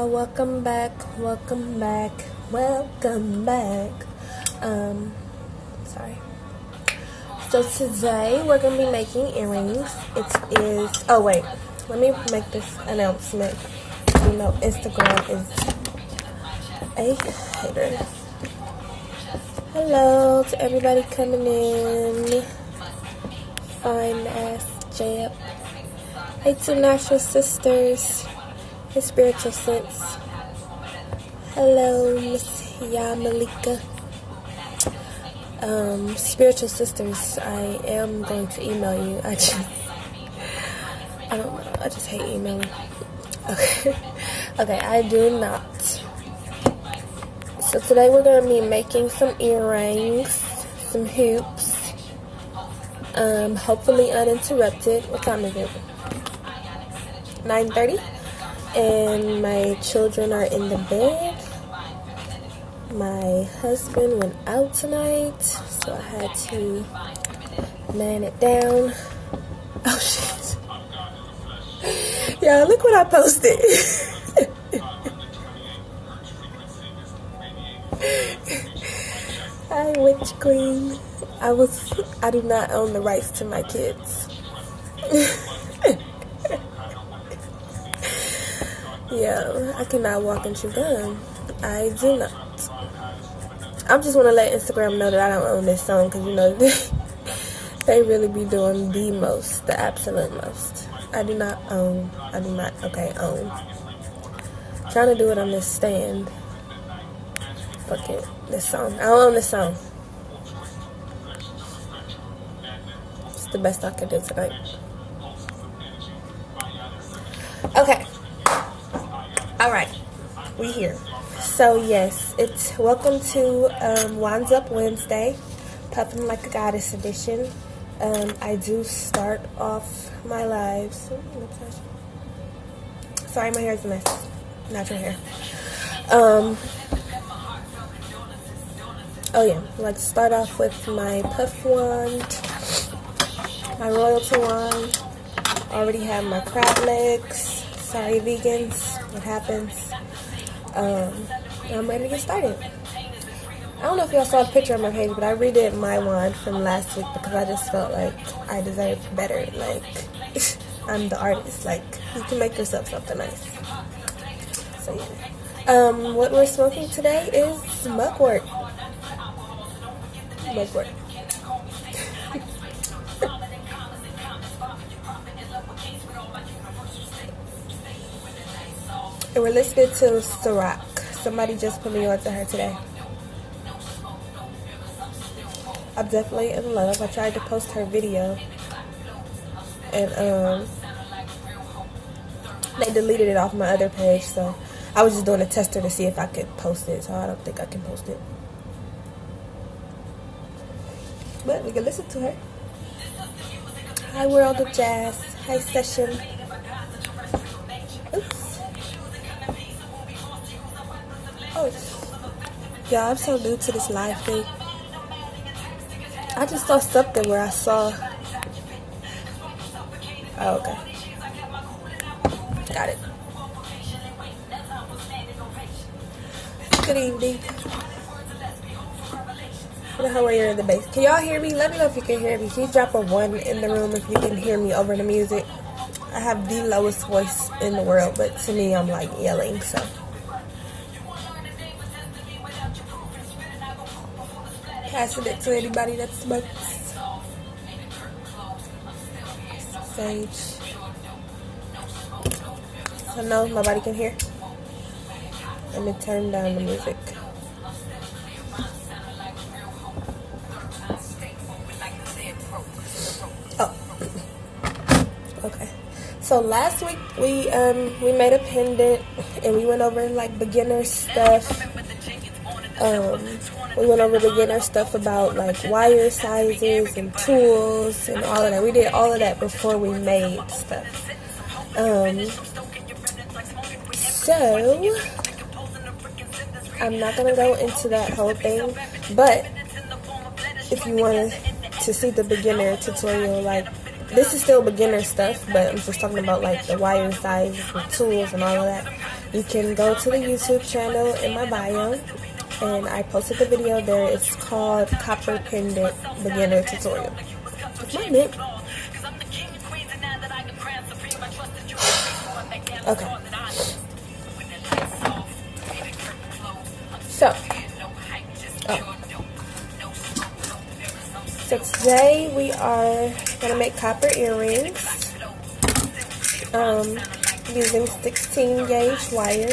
welcome back, welcome back, welcome back. Sorry. So today we're gonna be making earrings. It is. Oh wait, let me make this announcement. You know, Instagram is a hater. Hello to everybody coming in. Fine ass Jab. Hey, two natural sisters. Hey, spiritual sense. Hello, Miss Yamalika. Spiritual sisters, I am going to email you. I don't know. I just hate emailing. Okay. Okay, I do not. So today we're going to be making some earrings, some hoops. Hopefully uninterrupted. What time is it? 9:30. And my children are in the bed. My husband went out tonight, so I had to man it down. Oh shit. Yeah, look what I posted. Hi, witch queen. I do not own the rights to my kids. Yeah, I cannot walk and chew gum. I do not. I just want to let Instagram know that I don't own this song, because you know they really be doing the most, the absolute most. I do not own. Own. Trying to do it on this stand. Fuck it, this song. I don't own this song. It's the best I can do tonight. Okay. Alright, we here. So yes, it's welcome to Wands Up Wednesday, Puffing Like a Goddess edition. I do start off my lives. Sorry, my hair is a mess. Natural hair. Oh yeah, let's start off with my puff wand, my royalty wand. Already have my crab legs. Sorry, vegans. What happens? I'm ready to get started. I don't know if y'all saw a picture on my page, but I redid my wand from last week because I just felt like I deserved better. Like, I'm the artist. Like, you can make yourself something nice. So yeah. What we're smoking today is mugwort. Mugwort. And we're listening to Ciroc. Somebody just put me on to her today. I'm definitely in love. I tried to post her video, and they deleted it off my other page, so I was just doing a tester to see if I could post it, so I don't think I can post it. But we can listen to her. Hi, World of Jazz. Hi, Session. Oops. Oh, yeah, I'm so new to this live thing. I just saw something where I saw. Oh, okay. Got it. Good evening. I don't know where you're in the bass. Can y'all hear me? Let me know if you can hear me. Can you drop a 1 in the room if you can hear me over the music? I have the lowest voice in the world, but to me, I'm like yelling, so. Passing it to anybody that smokes. Sage. So no, nobody can hear. Let me turn down the music. Oh. Okay. So last week we made a pendant and we went over like beginner stuff. We went over beginner stuff about like wire sizes and tools and all of that. We did all of that before we made stuff. So I'm not gonna go into that whole thing, but if you want to see the beginner tutorial, like this is still beginner stuff, but I'm just talking about like the wire sizes and tools and all of that. you can go to the YouTube channel in my bio, and I posted the video there. It's called Copper Pendant Beginner Tutorial. It's my lip. Okay. So today we are gonna make copper earrings using 16 gauge wire.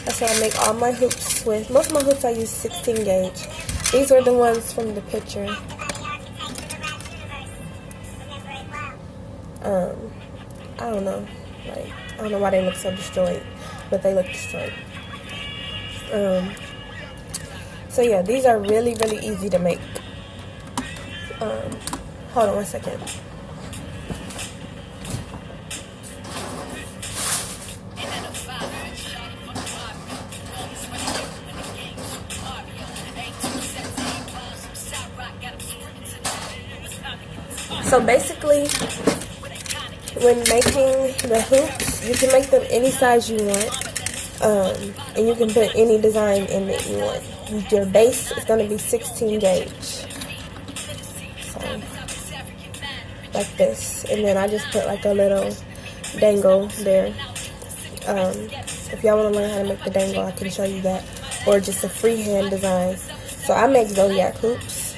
That's what I make all my hoops with. Most of my hoops I use 16 gauge. These are the ones from the picture. I don't know. Like, I don't know why they look so destroyed, but they look destroyed. So yeah, these are really, really easy to make. Hold on one second. So basically, when making the hoops, you can make them any size you want, and you can put any design in that you want. Your base is going to be 16 gauge, so like this, and then I just put like a little dangle there. If y'all want to learn how to make the dangle, I can show you that, or just a freehand design. So I make zodiac hoops.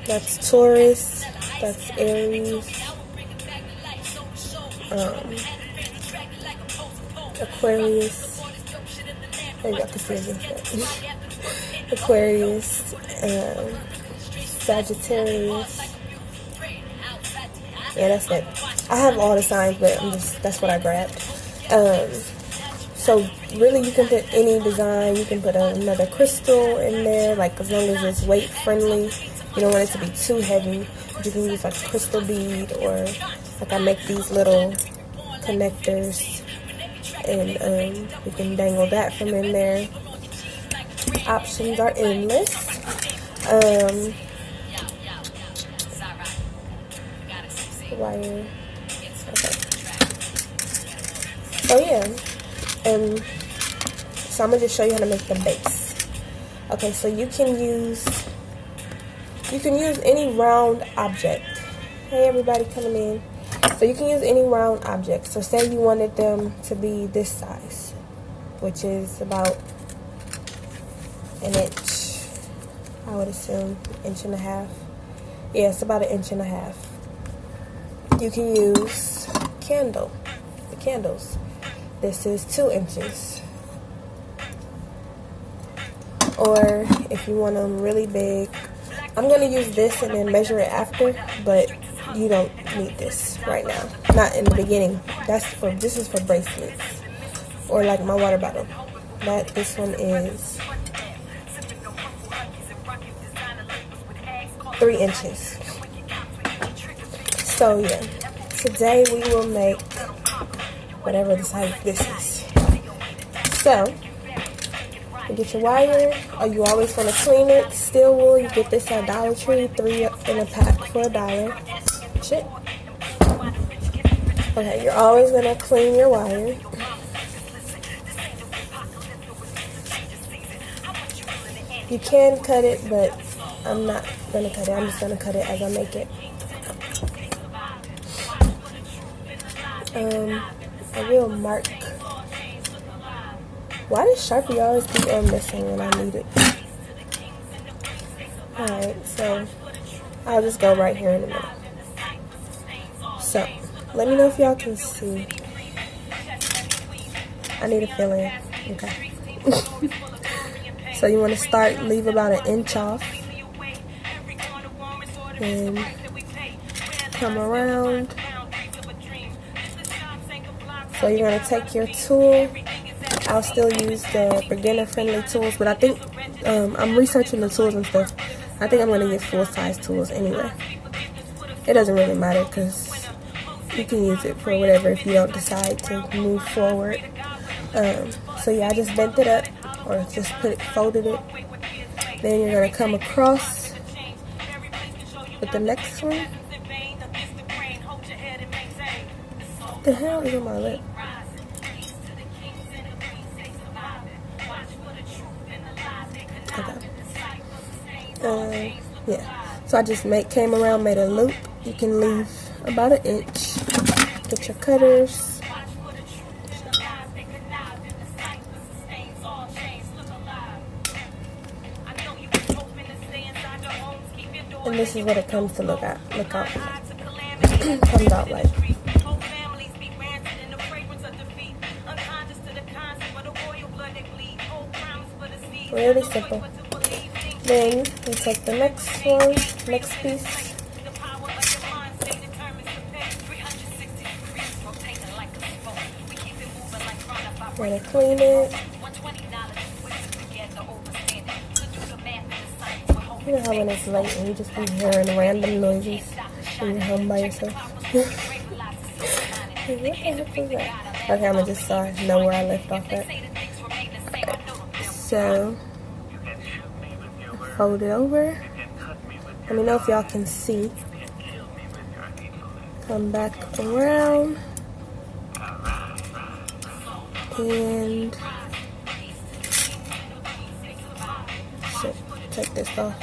That's Taurus, that's Aries, Aquarius, maybe I can see it. Aquarius, Sagittarius. Yeah, that's it. I have all the signs, but that's what I grabbed. So really, you can put any design. You can put another crystal in there, like as long as it's weight friendly. You don't want it to be too heavy. You can use like a crystal bead, or like I make these little connectors, and you can dangle that from in there. Options are endless. Wire. Okay. So yeah, so I'm gonna just show you how to make the base. Okay, so you can use any round object. Hey everybody coming in. So you can use any round object. So say you wanted them to be this size, which is about an inch. I would assume inch and a half. Yeah, it's about an inch and a half. You can use the candles. This is 2 inches. Or if you want them really big, I'm going to use this and then measure it after, but you don't need this right now. Not in the beginning. This is for bracelets. Or like my water bottle. This one is 3 inches. So yeah, today we will make whatever the size this is. So, you get your wire. You always want to clean it. Steel wool, you get this at Dollar Tree, 3 in a pack for $1. Shit. Okay, you're always going to clean your wire. You can cut it, but I'm not going to cut it. I'm just going to cut it as I make it. I will mark. Why does Sharpie always keep on missing when I need it? Alright, so I'll just go right here in a minute. So, let me know if y'all can see. I need a fill in. Okay. So you want to leave about an inch off. And come around. So you're going to take your tool. I'll still use the beginner friendly tools, but I think I'm researching the tools and stuff. I think I'm going to get full size tools anyway. It doesn't really matter because you can use it for whatever if you don't decide to move forward. So yeah, I just bent it up, or just folded it. Then you're going to come across with the next one. What the hell is on my lip? Yeah. So I just came around, made a loop. You can leave about an inch. Get your cutters. And this is what it comes to look out. Comes out like. Really simple. Then we take the next one, next piece. Gonna clean it. You know how when it's late and you just be hearing random noises when you're home by yourself? What the heck was that? Okay, I'm gonna just know where I left off at. So, fold it over. Let me know if y'all can see. Come back around. And shit, take this off.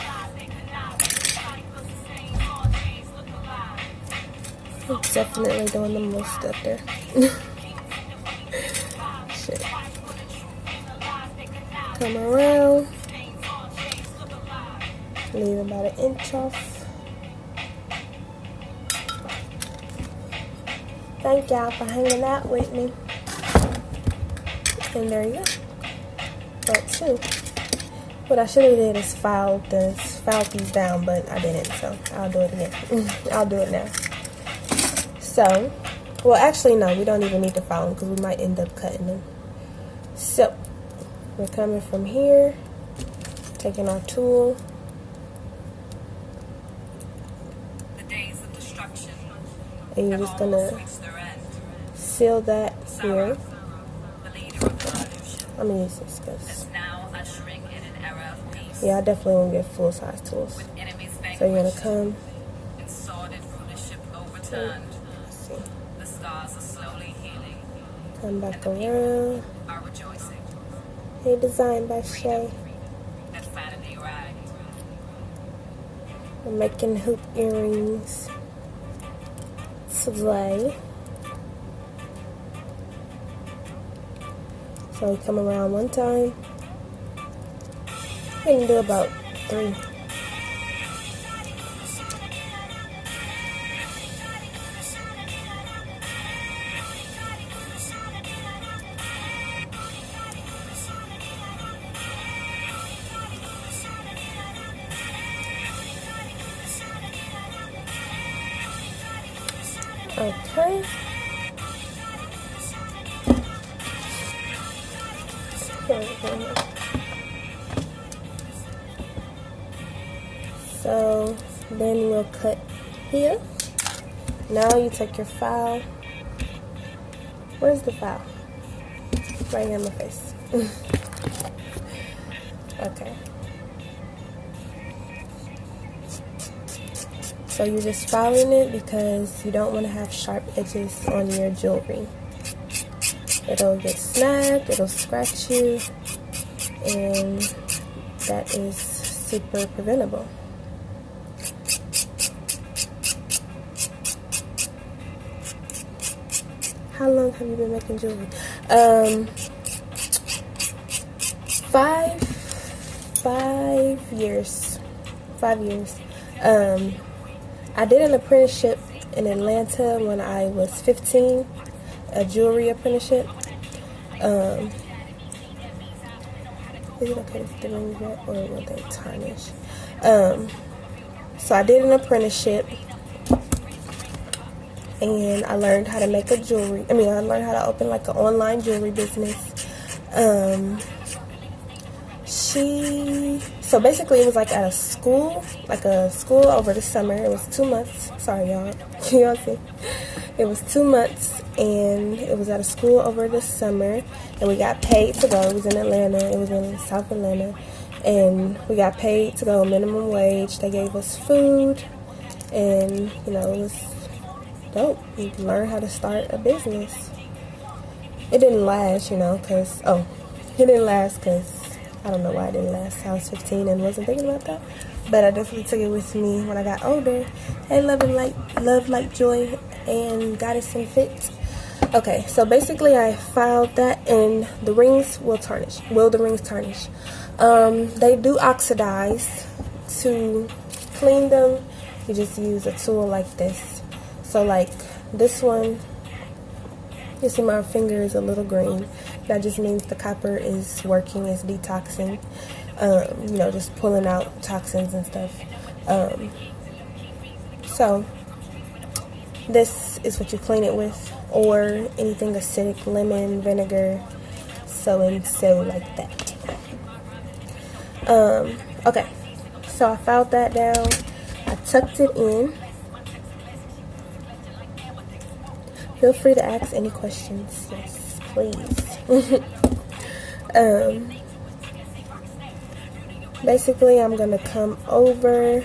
I'm definitely doing the most up there. Shit. Come around. Leave about an inch off. Thank y'all for hanging out with me. And there you go. Part 2. What I should have did is filed these down, but I didn't, so I'll do it again. I'll do it now. So, well, actually, no, we don't even need to file them because we might end up cutting them. So, we're coming from here, taking our tool. And you're just gonna seal that here. I'm gonna use this because yeah, I definitely won't get full size tools. So you're gonna come. Come back around. Hey, designed by Shay. I'm making hoop earrings. Slay. So we come around one time. We can do about 3. Okay. So then we'll cut here. Now you take your file. Where's the file? Right here in my face. Okay. So you're just filing it because you don't want to have sharp edges on your jewelry. It'll get snagged, it'll scratch you, and that is super preventable. How long have you been making jewelry? 5 years. 5 years. I did an apprenticeship in Atlanta when I was 15, a jewelry apprenticeship. Is it okay to put the rings yet, or will they tarnish? So I did an apprenticeship, and I learned how to make I learned how to open like an online jewelry business. So basically it was like at a school over the summer. It was 2 months. Sorry, y'all. Y'all see? It was 2 months, and it was at a school over the summer, and we got paid to go. It was in Atlanta. It was in South Atlanta, and we got paid to go minimum wage. They gave us food, and it was dope. You learn how to start a business. It didn't last, because I don't know why it didn't last. I was 15 and wasn't thinking about that. but I definitely took it with me when I got older. Hey, love and light, love, light, joy, and goddess and fit. Okay, so basically I filed that, and the rings will tarnish. Will the rings tarnish? They do oxidize. To clean them, you just use a tool like this. So like this one, you see my finger is a little green. That just means the copper is working, is detoxing, you know, just pulling out toxins and stuff. So this is what you clean it with, or anything acidic, lemon, vinegar, so and so like that. Okay, so I filed that down. I tucked it in. Feel free to ask any questions. Yes, please. Basically, I'm gonna come over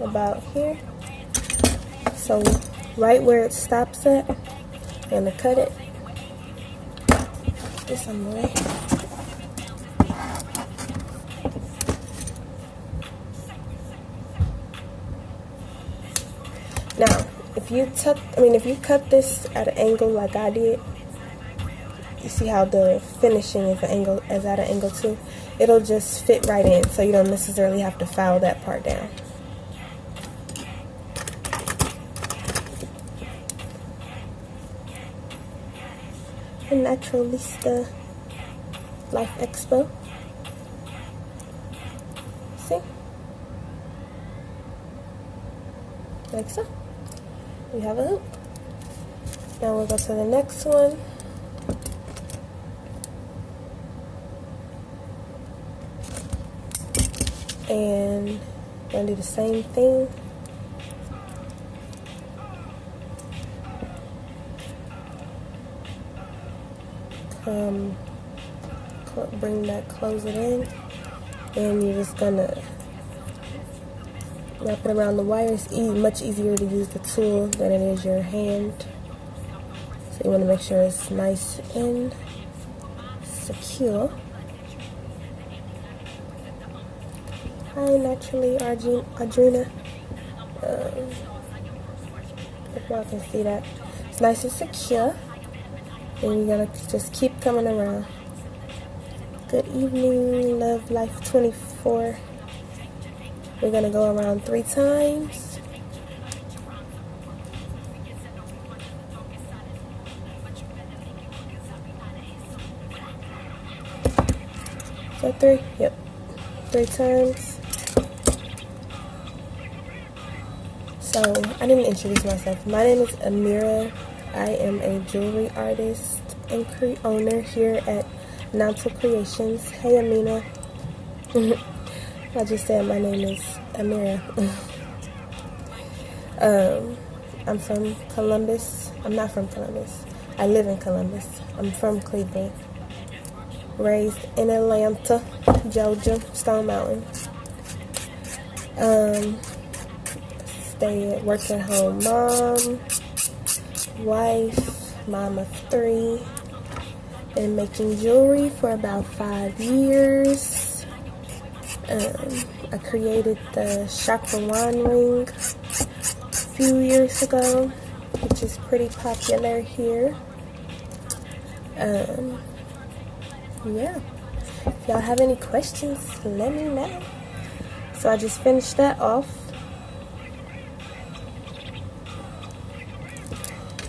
about here. So right where it stops at, I'm gonna cut it. This on the way. Now, if you cut this at an angle like I did, you see how the finishing is at an angle too. It'll just fit right in, so you don't necessarily have to file that part down. And Naturalista Life Expo. See? Like so. We have a hoop. Now we'll go to the next one. And we're gonna do the same thing. Close it in, and you're just gonna wrap it around the wire. It's much easier to use the tool than it is your hand, so you want to make sure it's nice and secure. Hi, Naturally Audrina. If y'all can see that, it's nice and secure. And you're gonna just keep coming around. Good evening, Love Life 24. We're gonna go around 3 times. Is that 3? Yep. 3 times. So, I didn't introduce myself. My name is Amira. I am a jewelry artist and owner here at Nantal Creations. Hey, Amina. I just said my name is Amira. I'm from Columbus. I'm not from Columbus. I live in Columbus. I'm from Cleveland. Raised in Atlanta, Georgia, Stone Mountain. Work at home mom, wife, mom of 3. Been making jewelry for about 5 years. I created the Chakrawan ring a few years ago, which is pretty popular here. Yeah. If y'all have any questions, let me know. So I just finished that off.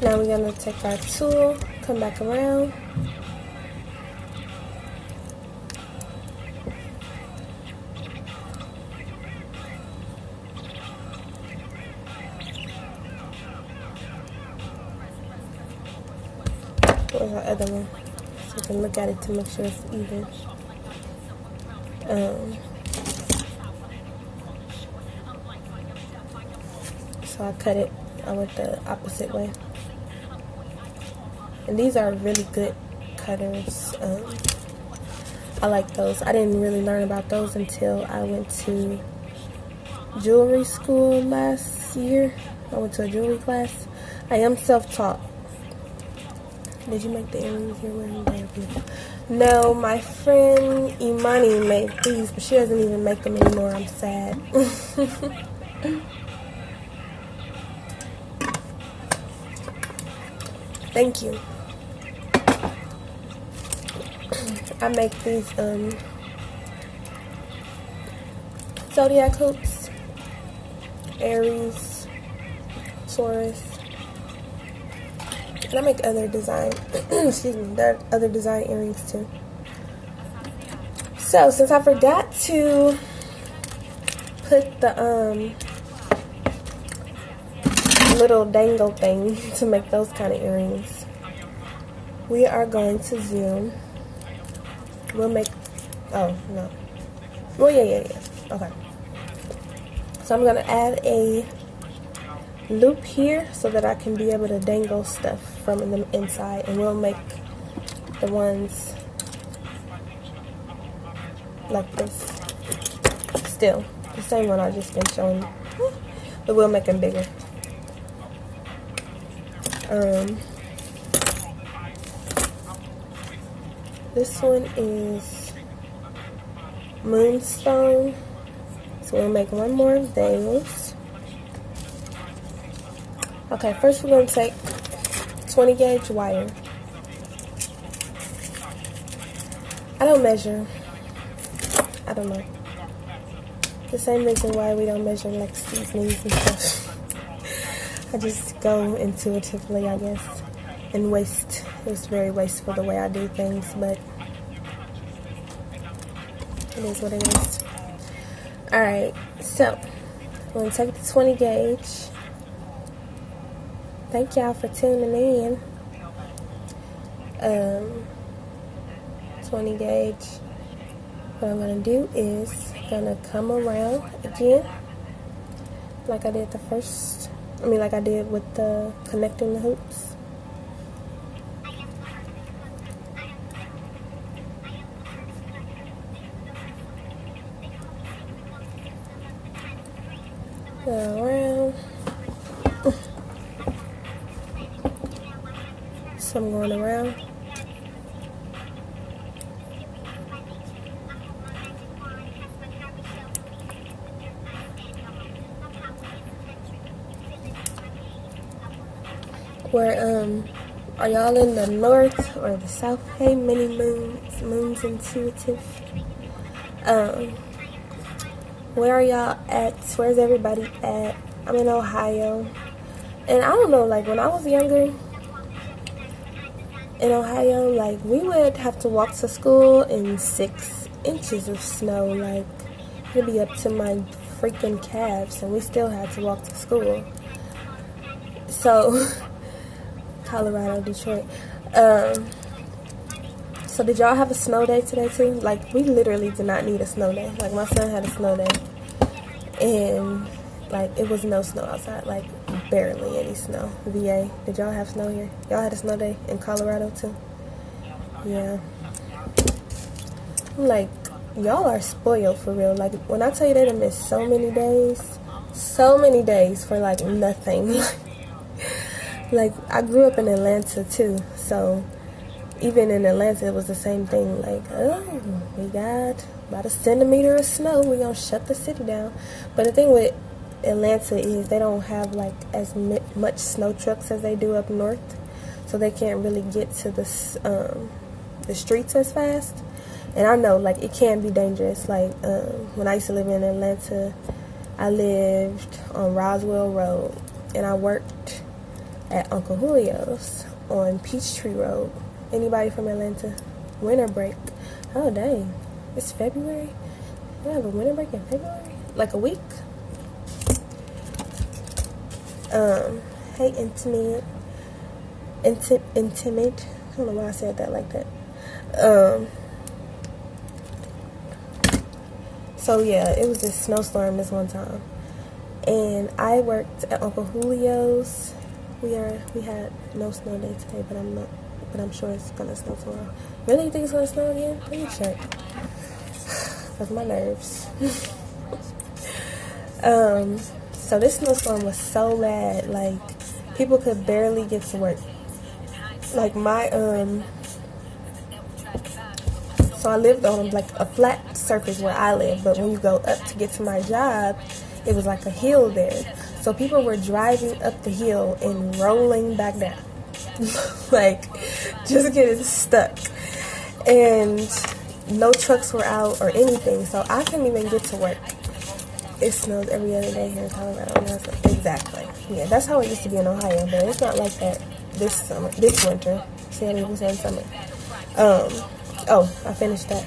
Now we're gonna take our tool, come back around. Where's our other one? So we can look at it to make sure it's even. So I cut it. I went the opposite way. And these are really good cutters. I like those. I didn't really learn about those until I went to jewelry school last year. I went to a jewelry class. I am self-taught. Did you make the earrings you're wearing? They're beautiful. No, my friend Imani made these, but she doesn't even make them anymore. I'm sad. Thank you. I make these zodiac hoops. Aries, Taurus. And I make other design, excuse me, there are other design earrings too. So since I forgot to put the little dangle thing to make those kind of earrings, we are going to zoom. We'll make, oh no, well yeah, okay. So I'm gonna add a loop here so that I can be able to dangle stuff from the inside, and we'll make the ones like this. Still the same one I just been showing you, but we'll make them bigger. This one is moonstone, so we'll make one more of those. Okay, first we're going to take 20 gauge wire. I don't measure. I don't know. The same reason why we don't measure like seasonings and stuff. I just go intuitively, I guess, and waste. It's very wasteful the way I do things, but it is what it is. Alright, so I'm going to take the 20 gauge. Thank y'all for tuning in. 20 gauge. What I'm going to do is going to come around again like I did the first, like I did with the connecting the hoops. Go around. So I'm going around. Where are y'all in the north or the south? Hey, many moons intuitive. Where are y'all at? Where's everybody at? I'm in Ohio, and I don't know, like when I was younger in Ohio, like we would have to walk to school in 6 inches of snow. Like it'd be up to my freaking calves, and we still had to walk to school. So Colorado, Detroit. So did y'all have a snow day today too? Like we literally did not need a snow day. Like my son had a snow day, and like it was no snow outside. Like barely any snow. VA, did y'all have snow here? Y'all had a snow day in Colorado too? Yeah. I'm like, y'all are spoiled for real. Like when I tell you they done missed so many days for like nothing. Like I grew up in Atlanta too, so even in Atlanta it was the same thing. Like, oh, we got about a centimeter of snow, we gonna shut the city down. But the thing with Atlanta is they don't have like as much snow trucks as they do up north, so they can't really get to the streets as fast. And I know like it can be dangerous. Like when I used to live in Atlanta, I lived on Roswell Road, and I worked at Uncle Julio's on Peachtree Road. Anybody from Atlanta? Winter break. Oh dang, it's February. We have a winter break in February, like a week. Hey, intimate. I don't know why I said that like that. So yeah, it was this snowstorm this one time, and I worked at Uncle Julio's. We had no snow day today, but I'm sure it's gonna snow tomorrow. Really, you think it's gonna snow again? Let me check. Cause my nerves. So this snowstorm was so bad, like people could barely get to work. Like my So I lived on like a flat surface where I live, but when you go up to get to my job, it was like a hill there. So people were driving up the hill and rolling back down. Like, just getting stuck. And no trucks were out or anything, so I couldn't even get to work. It snows every other day here in Colorado. Exactly. Yeah, that's how it used to be in Ohio, but it's not like that this winter. See, I was saying summer. Oh, I finished that.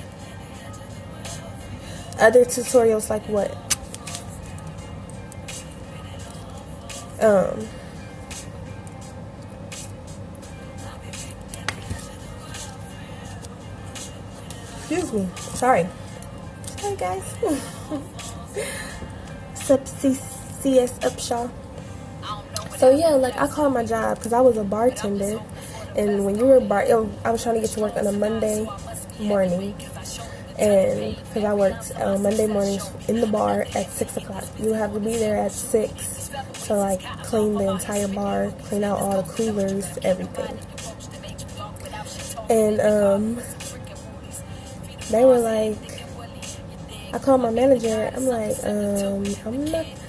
Other tutorials like what? Excuse me. Sorry guys. CS Upshaw. So yeah, like I called my job because I was a bartender, and when you were I was trying to get to work on a Monday morning, and because I worked Monday mornings in the bar at 6 o'clock, you have to be there at 6 to like clean the entire bar, clean out all the coolers, everything. And they were like, I called my manager. I'm like, I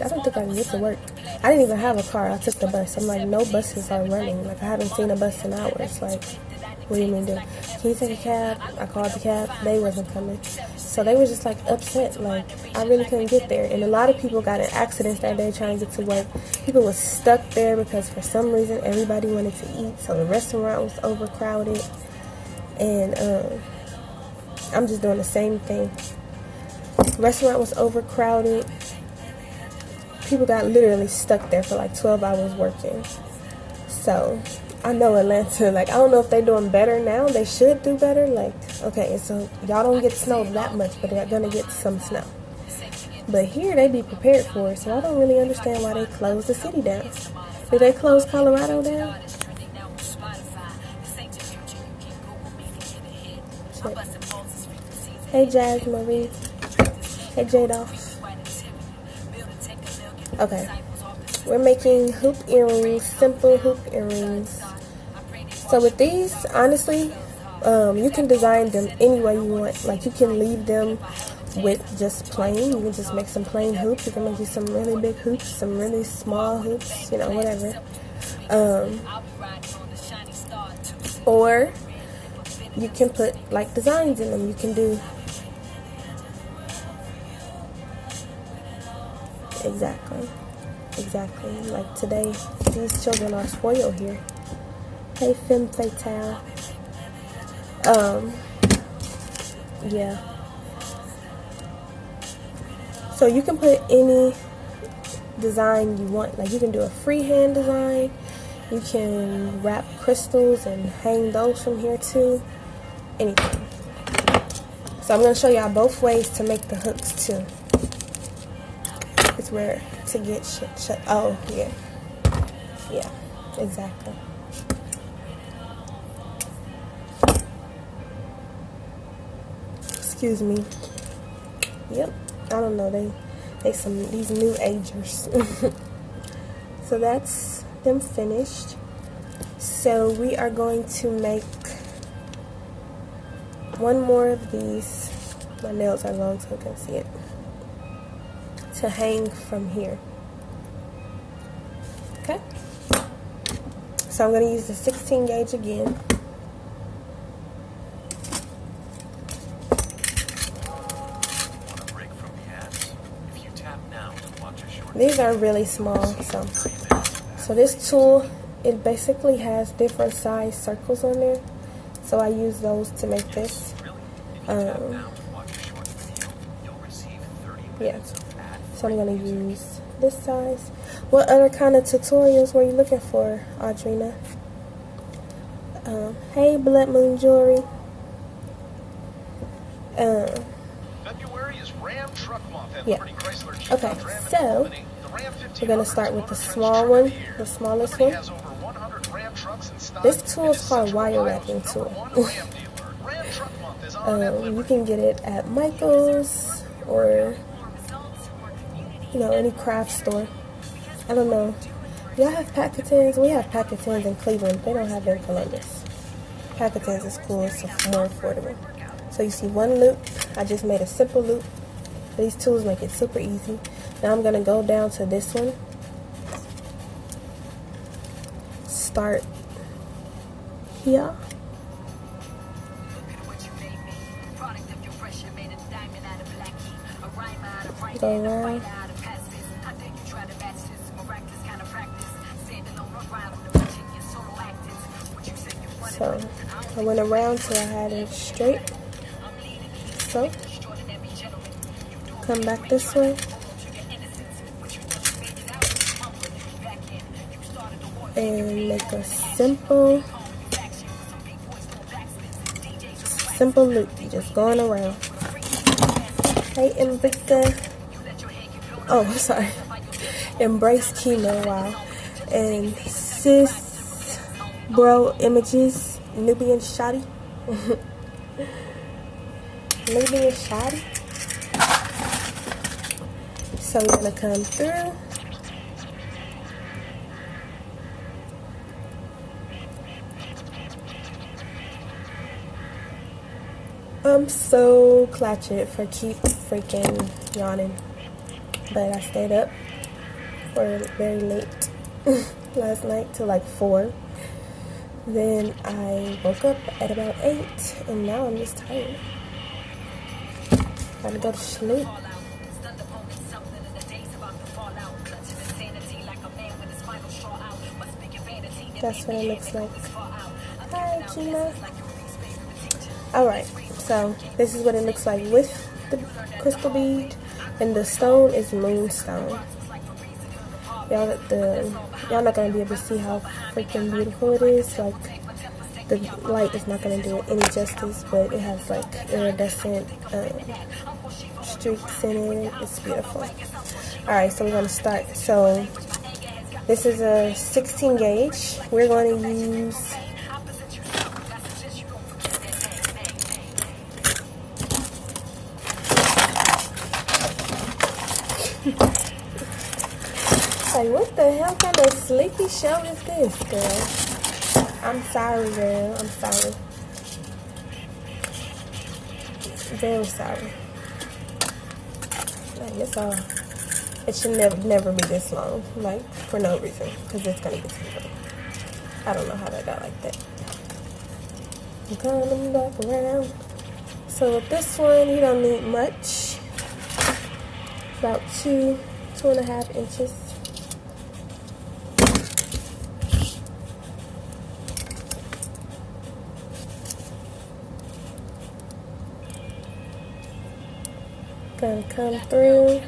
don't think I can get to work. I didn't even have a car. I took the bus. I'm like, no buses are running. Like, I haven't seen a bus in hours. Like, what do you mean, dude? Can you take a cab? I called the cab. They wasn't coming. So they were just like upset. Like, I really couldn't get there. And a lot of people got in accidents that day trying to get to work. People were stuck there because for some reason everybody wanted to eat. So the restaurant was overcrowded. And I'm just doing the same thing. Restaurant was overcrowded. People got literally stuck there for like 12 hours working. So I know Atlanta, like, I don't know if they're doing better now. They should do better. Like, okay, so y'all don't get snow that much, but they're gonna get some snow. But here they be prepared for it, so I don't really understand why they closed the city down. Did they close Colorado down? Shit. Hey Jazz Marie. Hey J-Dolph. Okay. We're making hoop earrings, simple hoop earrings. So with these, honestly, you can design them any way you want. Like, you can leave them with just plain. You can just make some plain hoops. You can make you some really big hoops, some really small hoops, you know, whatever. Or you can put like designs in them. You can do exactly like today. These children are spoiled here. Hey Femme Fatale. Yeah. So you can put any design you want. Like, you can do a freehand design. You can wrap crystals and hang those from here too. Anything. So I'm going to show y'all both ways to make the hooks too. It's where to get shut. Oh, yeah. Yeah, exactly. Excuse me. Yep. I don't know. They these new agers. So that's them finished. So we are going to make one more of these. My nails are long so I can see it. To hang from here. Okay. So I'm going to use the 16 gauge again. These are really small, so this tool, it basically has different size circles on there, so I use those to make this. Yeah, so I'm going to use this size. What other kind of tutorials were you looking for, Audrina? Hey, Blood Moon Jewelry. February is Ram Truck Month at Yeah. Okay, so we're going to start with the small one, the smallest one. This tool is called wire wrapping tool. You can get it at Michael's or, you know, any craft store. I don't know. Y'all have Packatins? We have Packatins in Cleveland. They don't have it in Columbus. Packatins is cool. It's more affordable. So you see one loop. I just made a simple loop. These tools make it super easy. Now I'm gonna go down to this one. Start here. Go around. So I went around till I had it straight. So come back this way. And make a simple loop. You just going around. Hey, Enrica. Oh, sorry. Embrace Chemo. Wow. And Sis Bro Images. Nubian Shotty. Nubian Shotty. So we're gonna come through. I'm so clutched for keep freaking yawning, but I stayed up for very late last night till like 4. Then I woke up at about 8, and now I'm just tired. Gotta go to sleep. That's what it looks like. Hi, Gina. Alright, so this is what it looks like with the crystal bead, and the stone is moonstone. Y'all not gonna be able to see how freaking beautiful it is. Like, the light is not gonna do it any justice, but it has like iridescent streaks in it. It's beautiful. Alright, so we're gonna start. So this is a 16 gauge. We're going to use like, what the hell kind of sleepy show is this, girl? I'm sorry, girl. I'm sorry. Very sorry. Like, it's all. It should never be this long, like, for no reason, because it's gonna get too long. I don't know how that got like that. I'm coming back around. So with this one, you don't need much. About 2.5 inches. Gonna come through.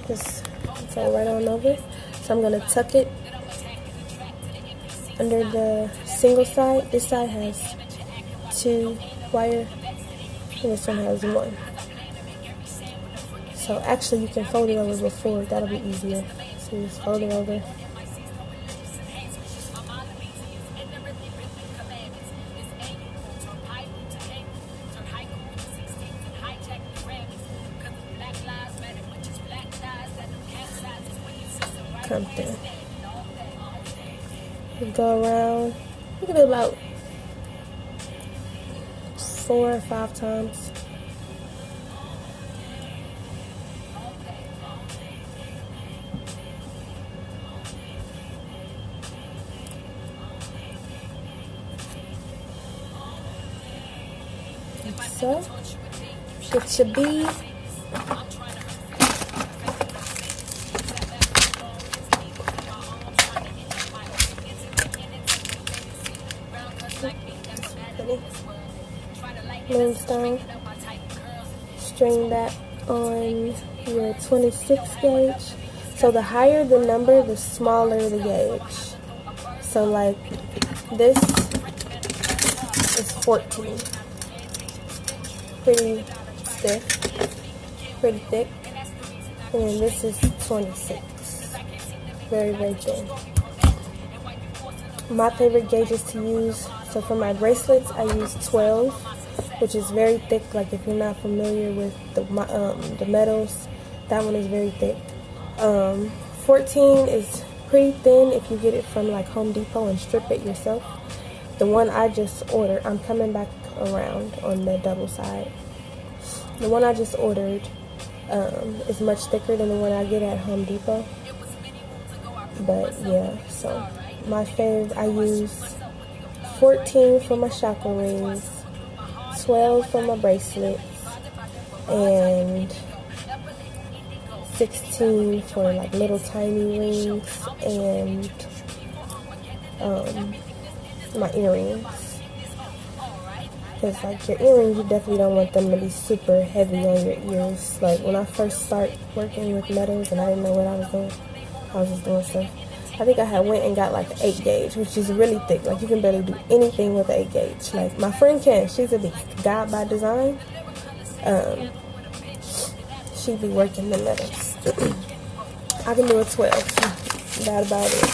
Just go right on over. So I'm gonna tuck it under the single side. This side has 2 wire, and this one has 1. So actually, you can fold it over before. That'll be easier. So you just fold it over. Come through. You go around. You can do about 4 or 5 times. Like so. Get your bead. Moonstone. String that on your 26 gauge. So the higher the number, the smaller the gauge. So like this is 14. Pretty stiff, pretty thick. And then this is 26. Very, very thin. My favorite gauges to use, so for my bracelets, I use 12, which is very thick. Like, if you're not familiar with the metals, that one is very thick. 14 is pretty thin if you get it from like Home Depot and strip it yourself. The one I just ordered, I'm coming back around on the double side. The one I just ordered is much thicker than the one I get at Home Depot. But yeah, so my fave, I use 14 for my chakra rings, 12 for my bracelets, and 16 for like little tiny rings and my earrings. Because like your earrings, you definitely don't want them to be super heavy on your ears. Like when I first started working with metals and I didn't know what I was doing, I was just doing stuff. I think I had went and got like an 8 gauge, which is really thick. Like you can barely do anything with an 8 gauge. Like my friend can, she's a beast. God by design. She be working the metals. I can do a 12. That about it.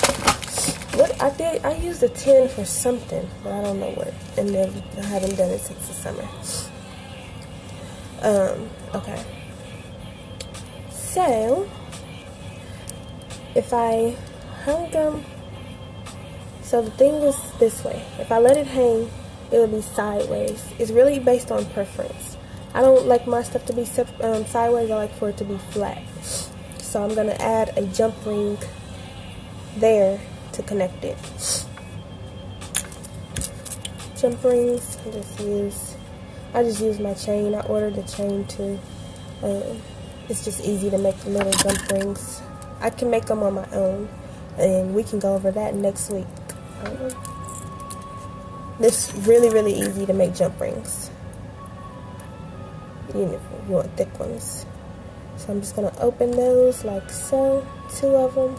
What I did, I used a 10 for something, but I don't know what. And then I haven't done it since the summer. Okay. So, if I hung them, so the thing is this way. If I let it hang, it will be sideways. It's really based on preference. I don't like my stuff to be sideways. I like for it to be flat. So I'm going to add a jump ring there to connect it. Jump rings, I just use my chain. I ordered the chain too. It's just easy to make the little jump rings. I can make them on my own, and we can go over that next week. This really, really easy to make jump rings. You want thick ones. So I'm just gonna open those like so, 2 of them.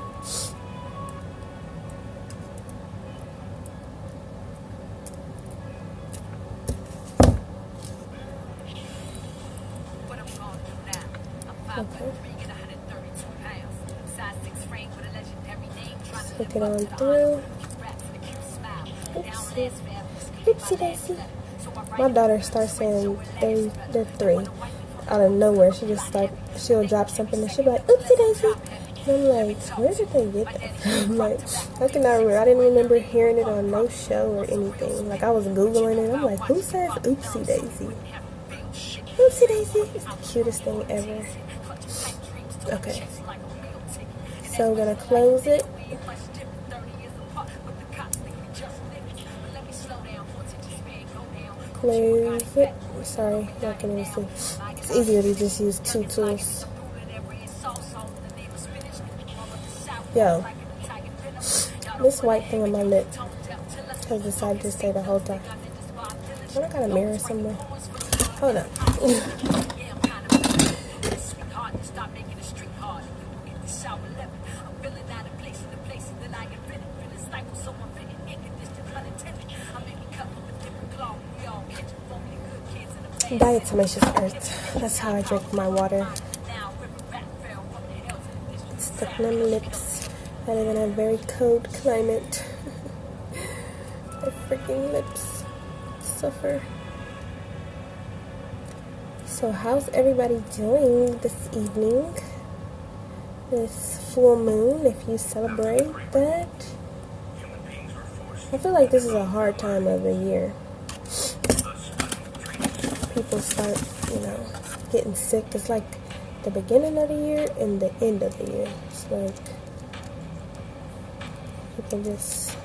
Okay. Hook it on through. Oopsie. Oopsie daisy. My daughter starts saying they're 3. Out of nowhere, she'll drop something and she'll be like, oopsie daisy. And I'm like, where did they get that? I'm like, I cannot remember. I didn't remember hearing it on no show or anything. Like I was Googling it. I'm like, who says oopsie daisy? Oopsie daisy. It's the cutest thing ever. Okay, so I'm gonna close it. Close it. Sorry, y'all can even see. It's easier to just use 2 tools. Yo, this white thing on my lip has decided to stay the whole time. I got a mirror somewhere. Hold up. Diatomaceous earth. That's how I drink my water. Stuck on my lips. I live in a very cold climate. My freaking lips suffer. So how's everybody doing this evening? This full moon, if you celebrate that. I feel like this is a hard time of the year. People start, getting sick. It's like the beginning of the year and the end of the year. It's like people just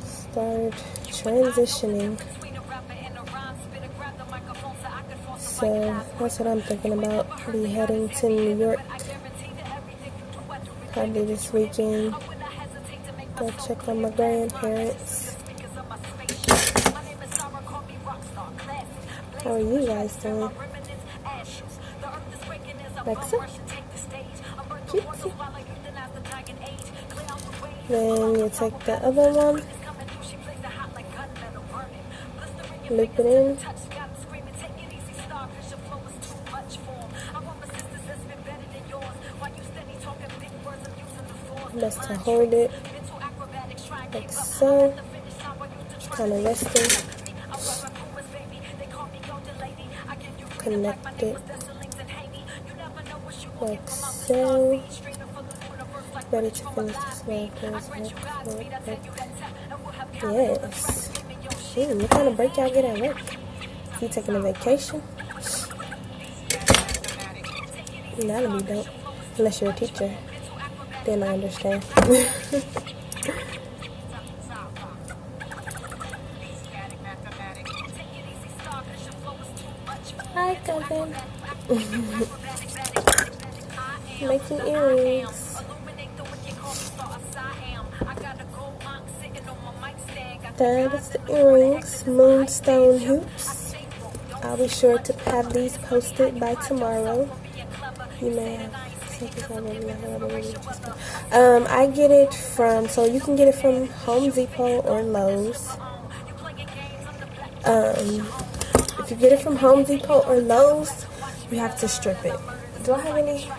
start transitioning. So that's what I'm thinking about. Be heading to New York probably this weekend. Go check on my grandparents. How are you guys doing? Like so. Cutesy. Then you take the other one, loop it in. Best to hold it like so. Kind of resting. Connect it. like so. Ready to finish this Yes. Shoot, what kind of break y'all get at work? You taking a vacation? That'll be dope. Unless you're a teacher. Then I understand. Hi, cousin. Making earrings. That is the earrings, Moonstone hoops. I'll be sure to have these posted by tomorrow. You may have. I get it from, so you can get it from Home Depot or Lowe's. If you get it from Home Depot or Lowe's, you have to strip it. Do I have any?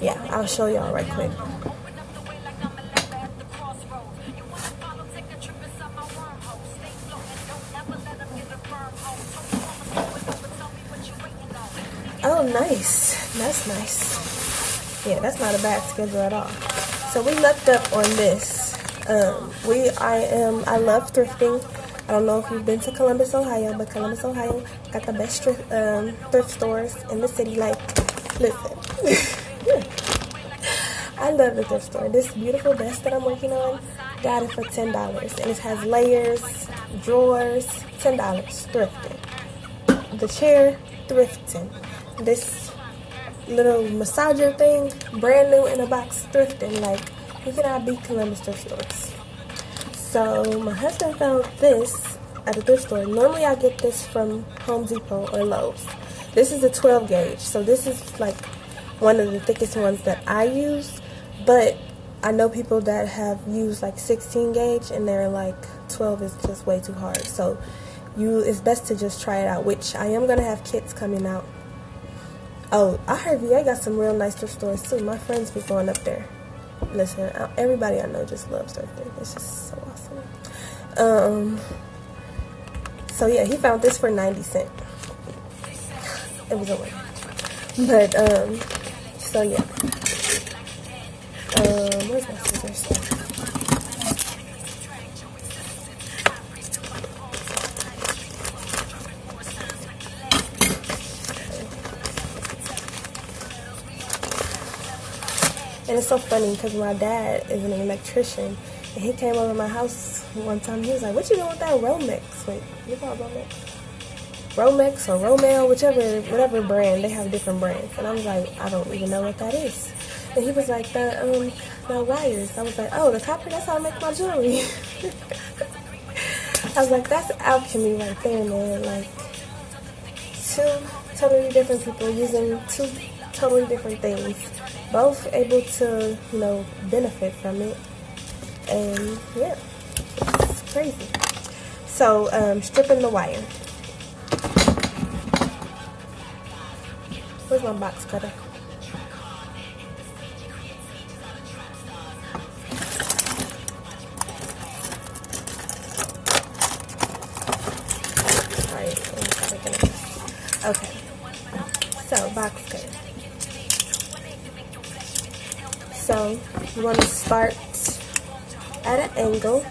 Yeah, I'll show y'all right quick. Oh, nice. That's nice. Yeah, that's not a bad schedule at all. So we left up on this. I love thrifting. I don't know if you've been to Columbus, Ohio, but Columbus, Ohio got the best thrift stores in the city. Like, listen. I love the thrift store. This beautiful vest that I'm working on, got it for $10. And it has layers, drawers, $10. Thrifting. The chair, thrifting. This little massager thing, brand new in a box, thrifting. Like, you cannot beat Columbus thrift stores. So my husband found this at a thrift store. Normally I get this from Home Depot or Lowe's. This is a 12 gauge, so this is like one of the thickest ones that I use, but I know people that have used like 16 gauge and they're like 12 is just way too hard. So it's best to just try it out, which I am gonna have kits coming out. Oh, I heard VA got some real nice thrift stores too. My friends be going up there. Listen, everybody I know just loves thrifting. It's just so awesome. So yeah, he found this for 90 cents. It was a win. But so yeah. Where's my scissors? And it's so funny because my dad is an electrician, and he came over to my house one time. He was like, "What you doing with that Romex?" Wait, you call it Romex? Romex or Romel, whatever brand. They have different brands. And I was like, I don't even know what that is. And he was like, the wires. I was like, oh, the copper. That's how I make my jewelry. I was like, that's alchemy right there, man. Like, two totally different people using two totally different things, both able to, benefit from it. And yeah, it's crazy. So, stripping the wire. Where's my box cutter? Alright, okay. So, box cutter. So, you want to start at an angle,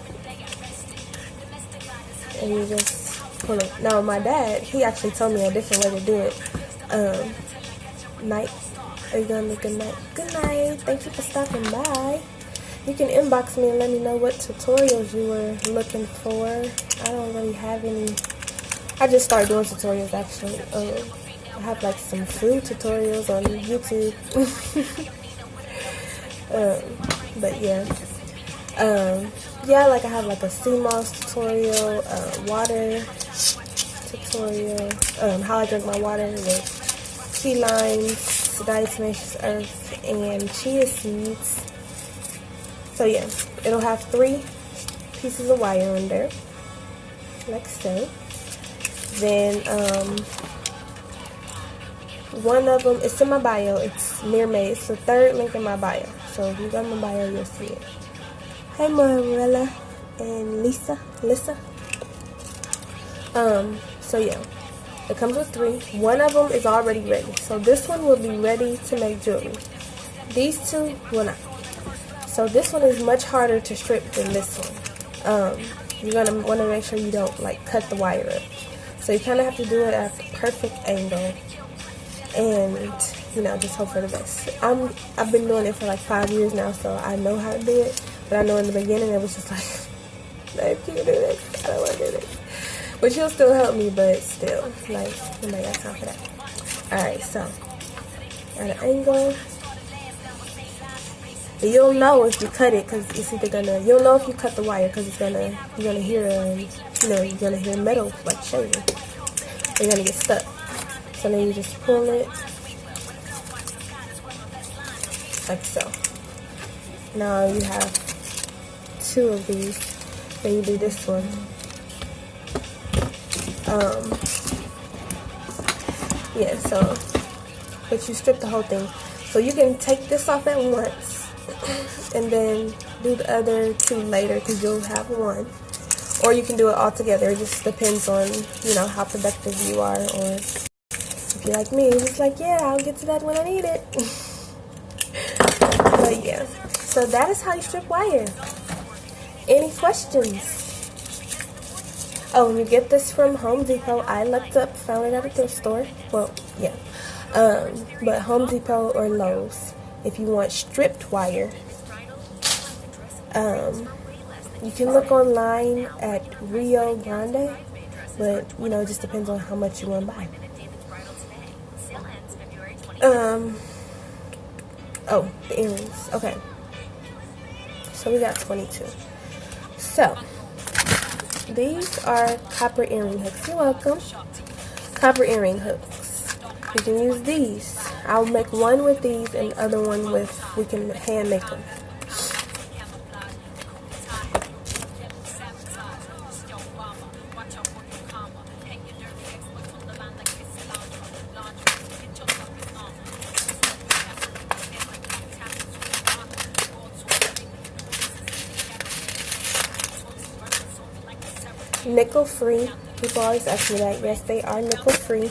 and you just pull it. Now, my dad, he actually told me a different way to do it. Night. Are you gonna make a night? Good night. Thank you for stopping by. You can inbox me and let me know what tutorials you were looking for. I don't really have any. I just started doing tutorials actually. I have like some food tutorials on YouTube. But yeah. Like I have like a sea moss tutorial, water tutorial, how I drink my water with key limes, diatomaceous earth, and chia seeds. So yeah, it'll have 3 pieces of wire in there, like so. Then one of them, it's in my bio, it's Mirmay. It's the 3rd link in my bio. So if you go to my bio, you'll see it. Hey Marilla and Lisa. So yeah, It comes with 3. One of them is already ready. So this one will be ready to make jewelry. These 2 will not. So this one is much harder to strip than this one. You're going to want to make sure you don't like cut the wire up. So you kind of have to do it at the perfect angle. And, you know, just hope for the best. I've been doing it for like 5 years now, so I know how to do it. But I know in the beginning it was just like, babe, can you do this? I don't want to do this. But she'll still help me, but still, like, nobody got time for that. Alright, so, at an angle. You'll know if you cut it, because it's either gonna, you'll know if you cut the wire, because it's gonna, you're gonna hear, you know, you're gonna hear metal, like, shaving. You're gonna get stuck. So then you just pull it, like so. Now you have 2 of these. Then you do this one. Yeah, so, but you strip the whole thing. So you can take this off at once, and then do the other 2 later, because you'll have 1. Or you can do it all together. It just depends on, you know, how productive you are, or if you're like me, it's like, yeah, I'll get to that when I need it. But yeah, so that is how you strip wire. Any questions? Oh, and you get this from Home Depot. I looked up, found it at a thrift store. Well, yeah. But Home Depot or Lowe's, if you want stripped wire. You can look online at Rio Grande, but, you know, it just depends on how much you want to buy. Oh, the earrings. Okay. So we got 22. So, these are copper earring hooks. You're welcome. Copper earring hooks. You can use these. I'll make one with these and the other one with, we can hand make them. Nickel free. People always ask me that. Yes, they are nickel free.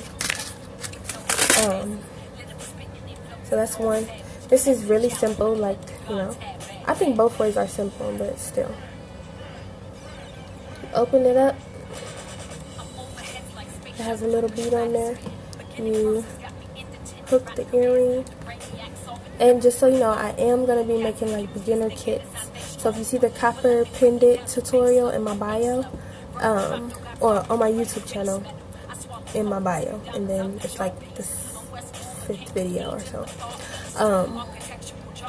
So that's one. This is really simple, like, you know. I think both ways are simple, but still. Open it up. It has a little bead on there. You hook the earring. And just so you know, I am going to be making like beginner kits. So if you see the copper pendant tutorial in my bio, or on my YouTube channel in my bio, and then it's like the 5th video or so.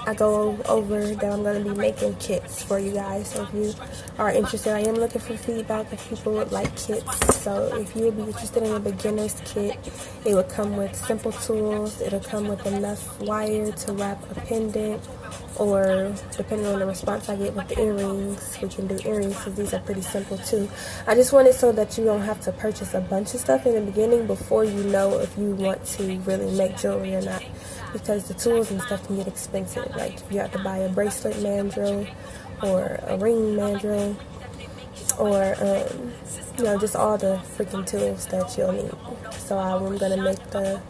I go over that I'm going to be making kits for you guys. So if you are interested, I am looking for feedback if people would like kits. So if you would be interested in a beginner's kit, it would come with simple tools. It'll come with enough wire to wrap a pendant, or depending on the response I get with the earrings, we can do earrings because these are pretty simple too. I just want it so that you don't have to purchase a bunch of stuff in the beginning before you know if you want to really make jewelry or not, because the tools and stuff can get expensive. Like you have to buy a bracelet mandrel or a ring mandrel, or you know, just all the freaking tools that you'll need. So I'm gonna make the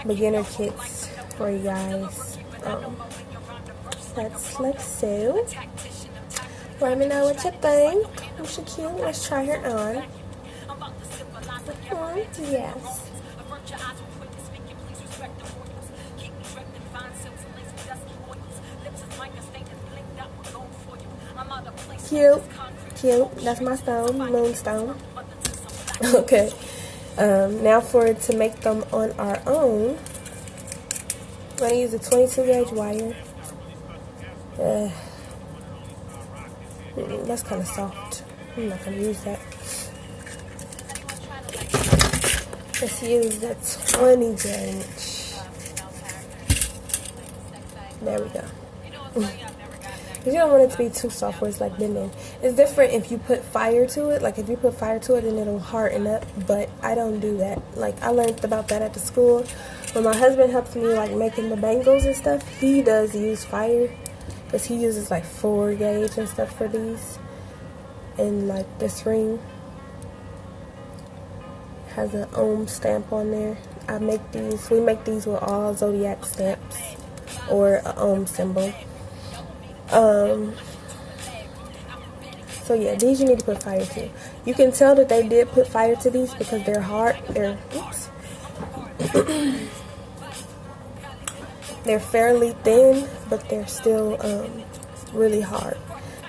beginner kits for you guys. That's like so. Let me know what you think. Is she cute? Let's try her on. Yes. Cute. Cute. That's my stone. Moonstone. Okay. Now to make them on our own, I'm going to use a 22 gauge wire. That's kind of soft. I'm not going to use that. Let's use the 20 gauge. There we go. You don't want it to be too soft where it's like bending. It's different if you put fire to it. Like if you put fire to it, then it'll harden up. But I don't do that. Like I learned about that at the school. When my husband helps me like making the bangles and stuff, he does use fire. Because he uses like 4 gauge and stuff for these. And like this ring has an ohm stamp on there. We make these with all zodiac stamps or an ohm symbol. So yeah, these you need to put fire to. You can tell that they did put fire to these because they're hard. They're fairly thin, but they're still really hard.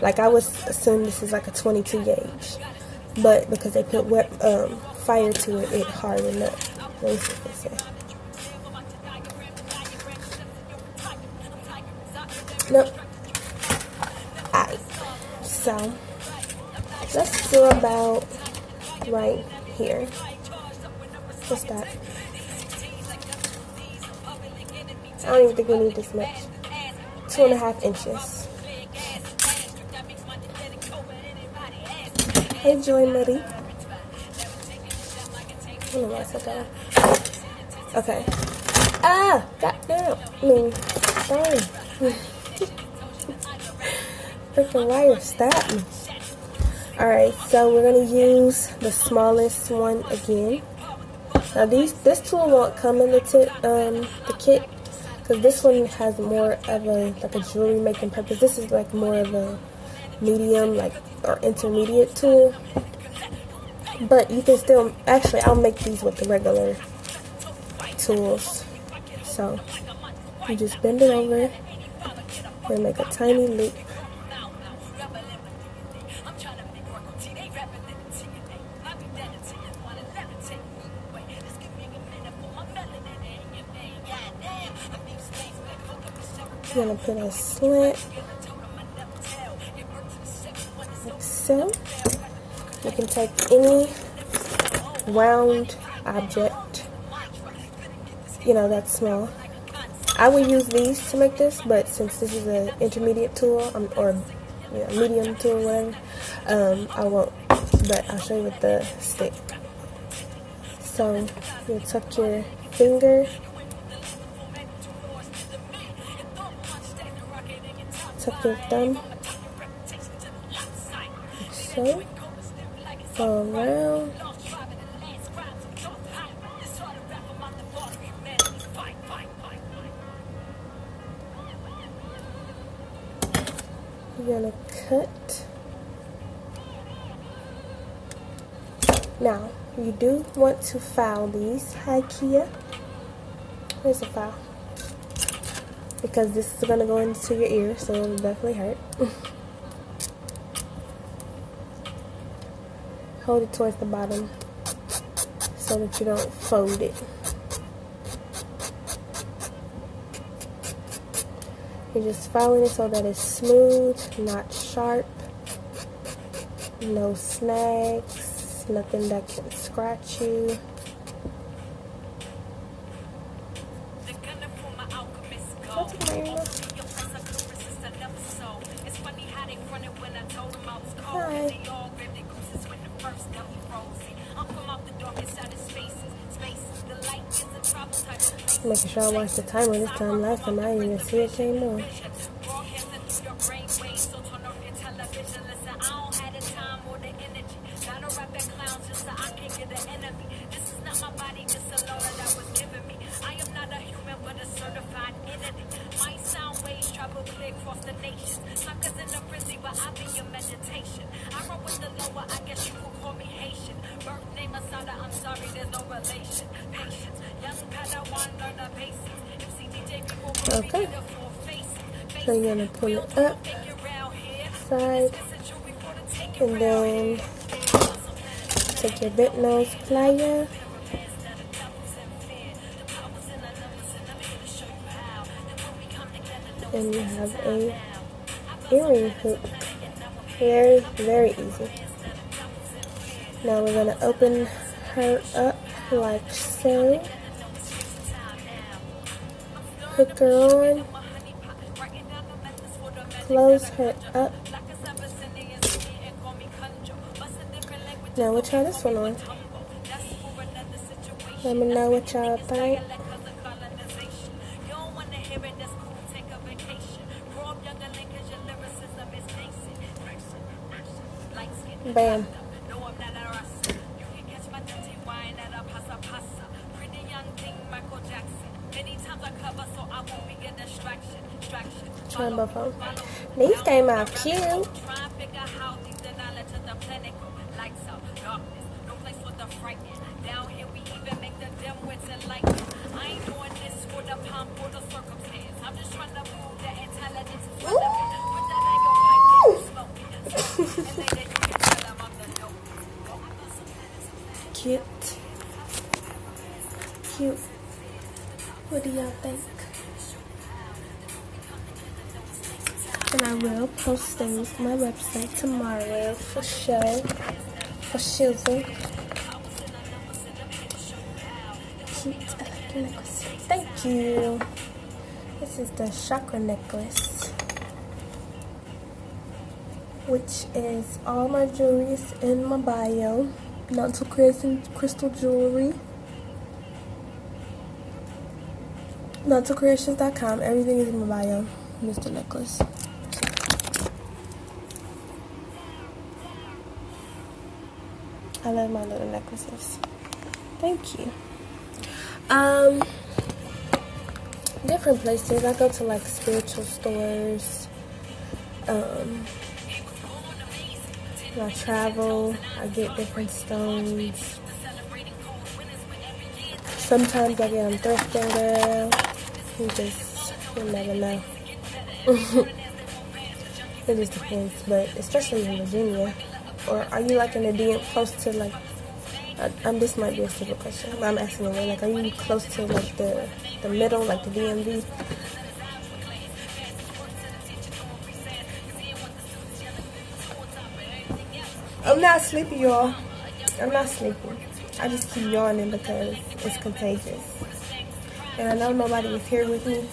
Like I would assume this is like a 22 gauge, but because they put fire to it, it hardened up. Let me see what they say. Nope. Alright, so let's do about right here. What's that? I don't even think we need this much. 2.5 inches. Hey, Joy Liddy. I don't know why I said that. Okay. Ah! Goddamn. Sorry. Freaking wire stabbed me. Alright, so we're going to use the smallest one again. Now this tool won't come in the kit, because this one has more of a jewelry making purpose. This is like more of a medium or intermediate tool. But you can still, actually I'll make these with the regular tools. So you just bend it over and make a tiny loop. I'm going to put a slant, like so. You can take any round object, that's small. I would use these to make this, but since this is an intermediate tool, or medium tool, whatever, I won't, but I'll show you with the stick. So, you'll tuck your finger, tuck your thumb, like so, go around, you're gonna cut. Now, you do want to file these. Hi, Kia. Where's the file? Because this is going to go into your ear, so it'll definitely hurt. Hold it towards the bottom so that you don't fold it. You're just filing it so that it's smooth, not sharp, no snags, nothing that can scratch you. Making sure I watch the timer this time. Last time I didn't even see it came on. Okay, so you're going to pull it up, side, and then take your bent nose plier, and you have a earring hook. Very, very easy. Now we're going to open her up like so. Hook her on, close her up. Now we'll try this one on. Let me know what y'all think. Bam. turn both on. These came out cute. Cute. Cute. What do y'all think? And I will post things on my website tomorrow for sure. For shizzle. Cute. I like your necklace. Thank you. This is the chakra necklace, which is all my jewelry is in my bio. Not so crazy crystal jewelry. NotSoCreations.com. Everything is in my bio. Mr. Necklace. I love my little necklaces. Thank you. Different places. I go to like spiritual stores. When I travel, I get different stones. Sometimes I get them thrifting, girl. You never know. It just depends, but especially in Virginia. Or are you like in the DM close to like? This might be a stupid question, but I'm asking you. Like, are you close to like the middle, like the DMV? I'm not sleepy, y'all. I'm not sleepy. I just keep yawning because it's contagious. And I know nobody is here with me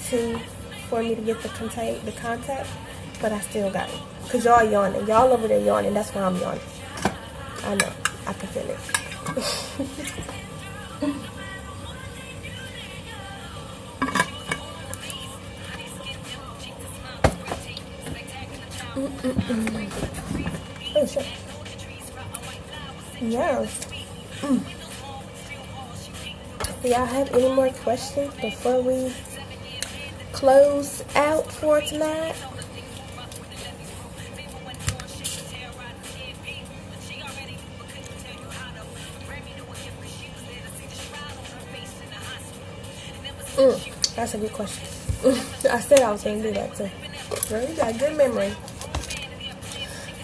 for me to get the contact, but I still got it. Because y'all yawning. Y'all over there yawning. That's why I'm yawning. I know. I can feel it. Oh, shit. Yeah. Do y'all have any more questions before we close out for tonight? That's a good question. I said I was going to do that too. Girl, you got good memory.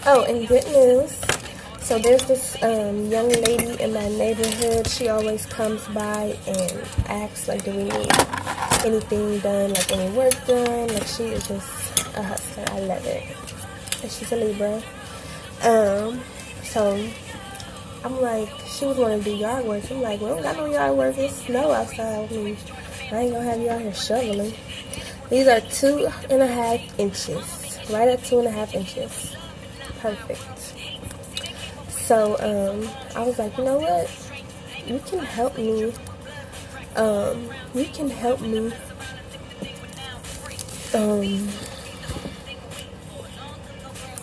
Oh, and good news. So there's this young lady in my neighborhood. She always comes by and asks, like, do we need anything done, like any work done? Like, she is just a hustler. I love it. And she's a Libra. So I'm like, she was wanting to do yard work. I'm like, we don't got no yard work. It's snow outside. I mean, I ain't gonna have you out here shoveling. These are 2.5 inches. Right at 2.5 inches. Perfect. So, I was like, you know what? You can help me.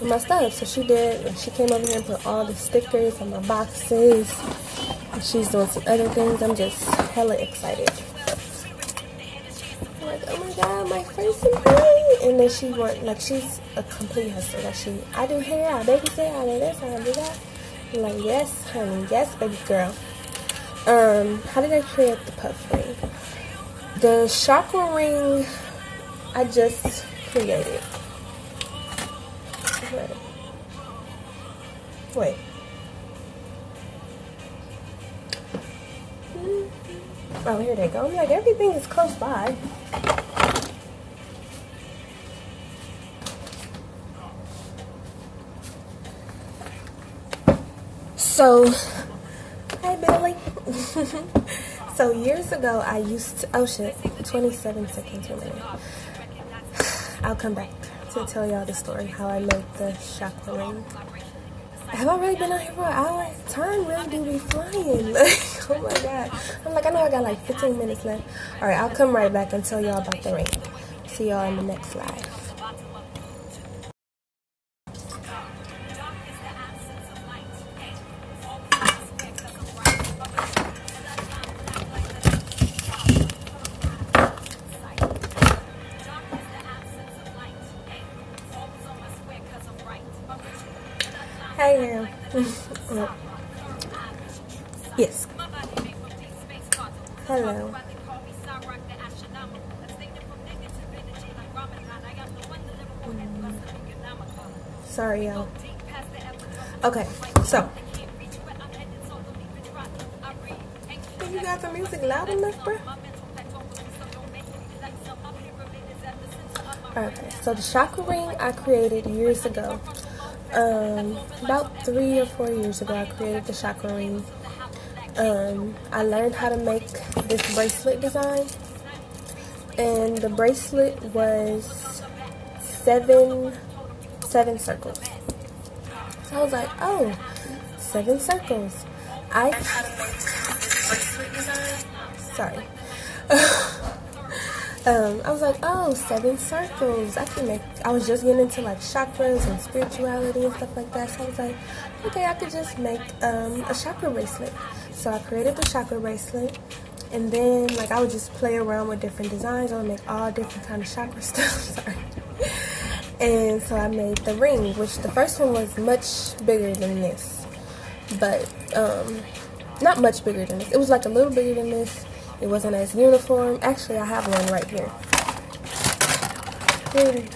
With my stuff. So she did. And she came over here and put all the stickers on my boxes. And she's doing some other things. I'm just hella excited. I'm like, oh my god, my first employee. And then she went, like, she's a complete hustler. Like, I do hair, I babysit, I do this, I do that. I'm like, yes, honey, yes, baby girl. How did I create the puff ring? The chakra ring, I just created. Wait. Oh, here they go. I'm like, everything is close by. So, hi Billy. So years ago I used to, oh shit, 27 seconds remaining. I'll come back to tell y'all the story, how I made the chakra ring. Have I really been out here for an hour? Time really do be flying. Like, oh my god. I'm like, I know I got like 15 minutes left. Alright, I'll come right back and tell y'all about the ring. See y'all in the next live. Hey, yes. Hello. Sorry, y'all. Okay, so. Think you got the music loud enough, bro? Okay, so the chakra ring I created years ago. About 3 or 4 years ago, I created the chakra ring. I learned how to make this bracelet design, and the bracelet was seven circles. So I was like, oh, 7 circles. I learned how to make this bracelet design. Sorry. I was like, oh, 7 circles. I was just getting into like chakras and spirituality and stuff like that. So I was like, okay, I could just make a chakra bracelet. So I created the chakra bracelet, and then like I would just play around with different designs. I would make all different kind of chakra stuff. Sorry. And so I made the ring, which the first one was much bigger than this, but not much bigger than this. It was like a little bigger than this. It wasn't as uniform. Actually, I have one right here. Here it is.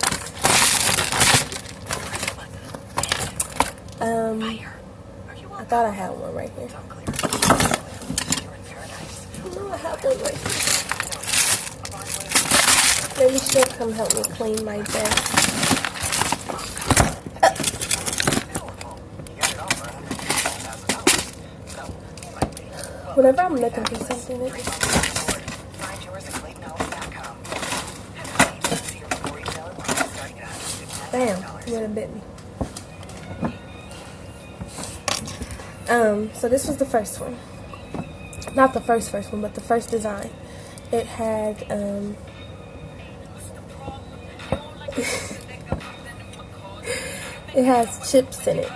I thought I had one right here. No, I have one right here. Maybe she'll come help me clean my desk. Whenever I'm looking for something, bam, you would have bit me. So this was the first one. Not the first one, but the first design. It had, it has chips in it.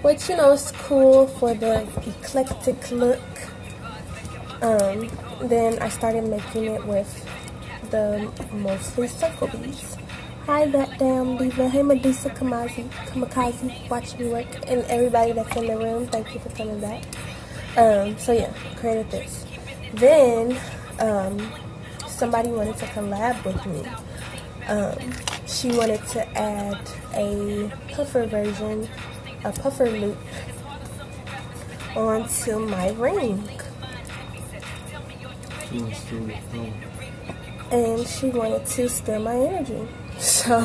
Which, you know, is cool for the eclectic look. Then I started making it with the mostly circle beads. Hi, that damn diva. Hey, Medusa Kamikaze. Watch me work. And everybody that's in the room, thank you for coming back. So yeah, created this. Then, somebody wanted to collab with me. She wanted to add a puffer version, a puffer loop onto my ring. And she wanted to steal my energy. So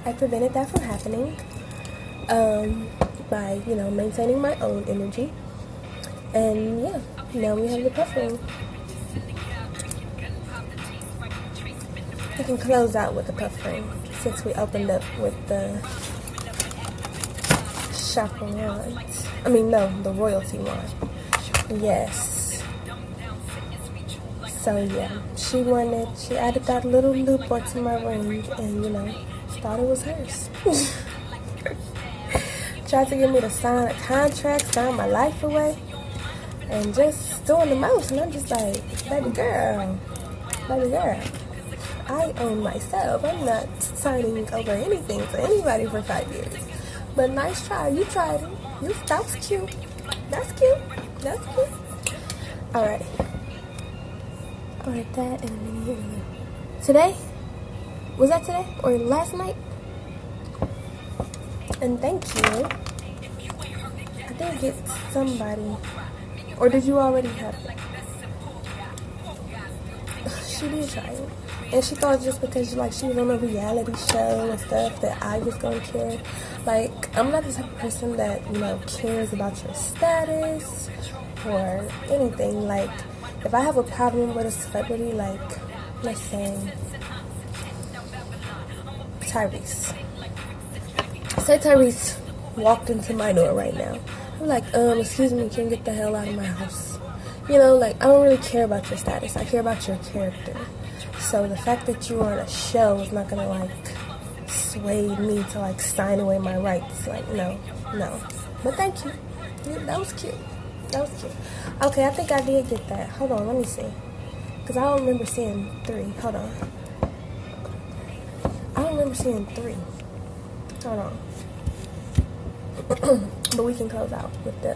I prevented that from happening by, you know, maintaining my own energy. And yeah, now we have the puff ring. We can close out with the puff ring since we opened up with the chakra wand. I mean, no, the royalty wand. Yes. So yeah, she added that little loop onto my ring, and you know, thought it was hers. Tried to get me to sign a contract, sign my life away, and just doing the most. And I'm just like, baby girl, I own myself. I'm not signing over anything to anybody for 5 years. But nice try. You tried it. That was cute. That's cute. Alright. Alright, that and a mini. Today? Was that today? Or last night? And thank you. I did get somebody. Or did you already have it? She did try it. And she thought just because like she was on a reality show and stuff that I was gonna care. Like, I'm not the type of person that, you know, cares about your status or anything. Like, if I have a problem with a celebrity, like, let's say Tyrese. Say Tyrese walked into my door right now. I'm like, excuse me, can you get the hell out of my house? You know, like, I don't really care about your status. I care about your character. So the fact that you're on a show is not gonna, like, sway me to, like, sign away my rights. Like, no. But thank you. That was cute. Okay, I think I did get that. Hold on, let me see. Because I don't remember seeing 3. Hold on. I don't remember seeing 3. Hold on. But we can close out with the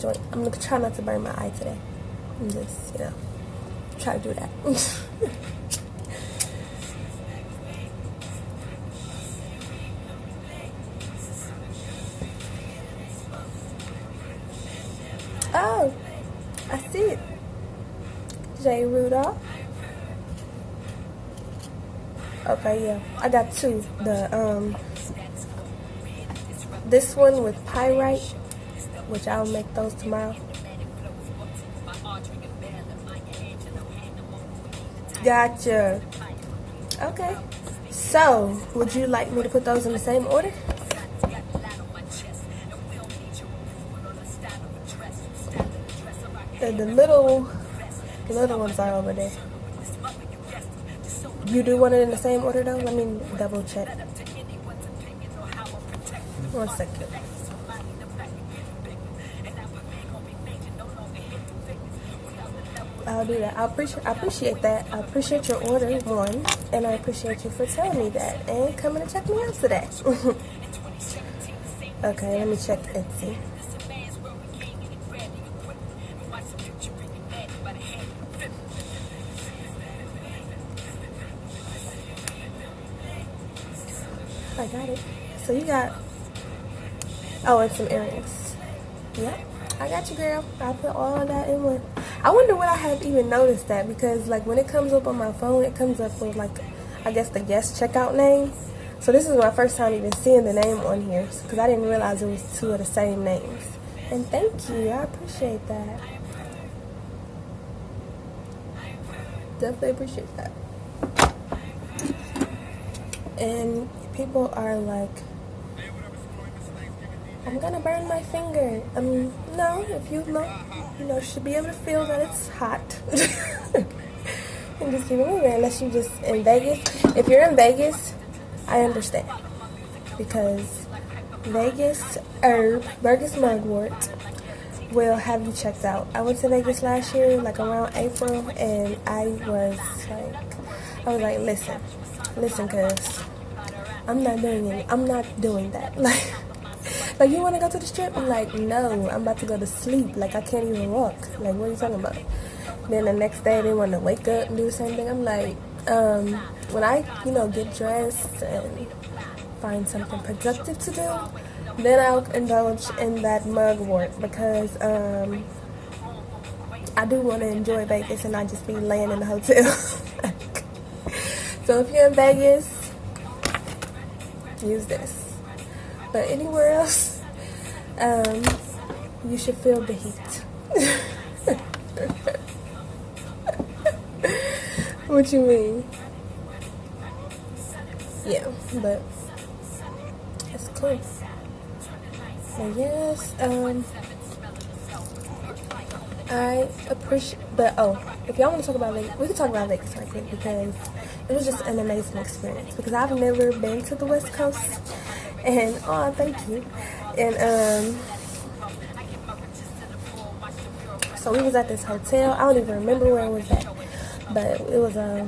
joint. I'm gonna try not to burn my eye today. And just, you know, try to do that. Oh, I see it. J. Rudolph. Okay, yeah. I got two. This one with pyrite, which I'll make those tomorrow. Gotcha. Okay. So, would you like me to put those in the same order? The little ones are over there. You do want it in the same order though? Let me double check. 1 second. I'll do that. I appreciate that. I appreciate your order, one, and I appreciate you for telling me that and coming to check me out today. Okay, let me check Etsy. I got it. So you got, oh, and some earrings. Yep, I got you, girl. I'll put all of that in one. I wonder what I have even noticed that, because like when it comes up on my phone, it comes up with like, I guess the guest checkout name. So this is my first time even seeing the name on here, because I didn't realize it was two of the same names. And thank you, I appreciate that. Definitely appreciate that. And people are like, I'm gonna burn my finger. No, if you should be able to feel that it's hot. And just keep it moving, unless you just in Vegas. If you're in Vegas, I understand, because Vegas Burgess Mugwort will have you checked out. I went to Vegas last year, like around April, and I was like, listen, cause I'm not doing that. Like, you want to go to the strip? I'm like, no, I'm about to go to sleep. Like, I can't even walk. Like, what are you talking about? Then the next day, they want to wake up and do the same thing. I'm like, when I, get dressed and find something productive to do, then I'll indulge in that mugwort, because I do want to enjoy Vegas and not just be laying in the hotel. So if you're in Vegas, use this. But anywhere else, you should feel the heat. What you mean? Yeah, but it's cool. So yes, I appreciate, but if y'all want to talk about Vegas, we can talk about Vegas right quick, because it was just an amazing experience, because I've never been to the West Coast. And thank you. And so we was at this hotel. I don't even remember where it was at, but it was a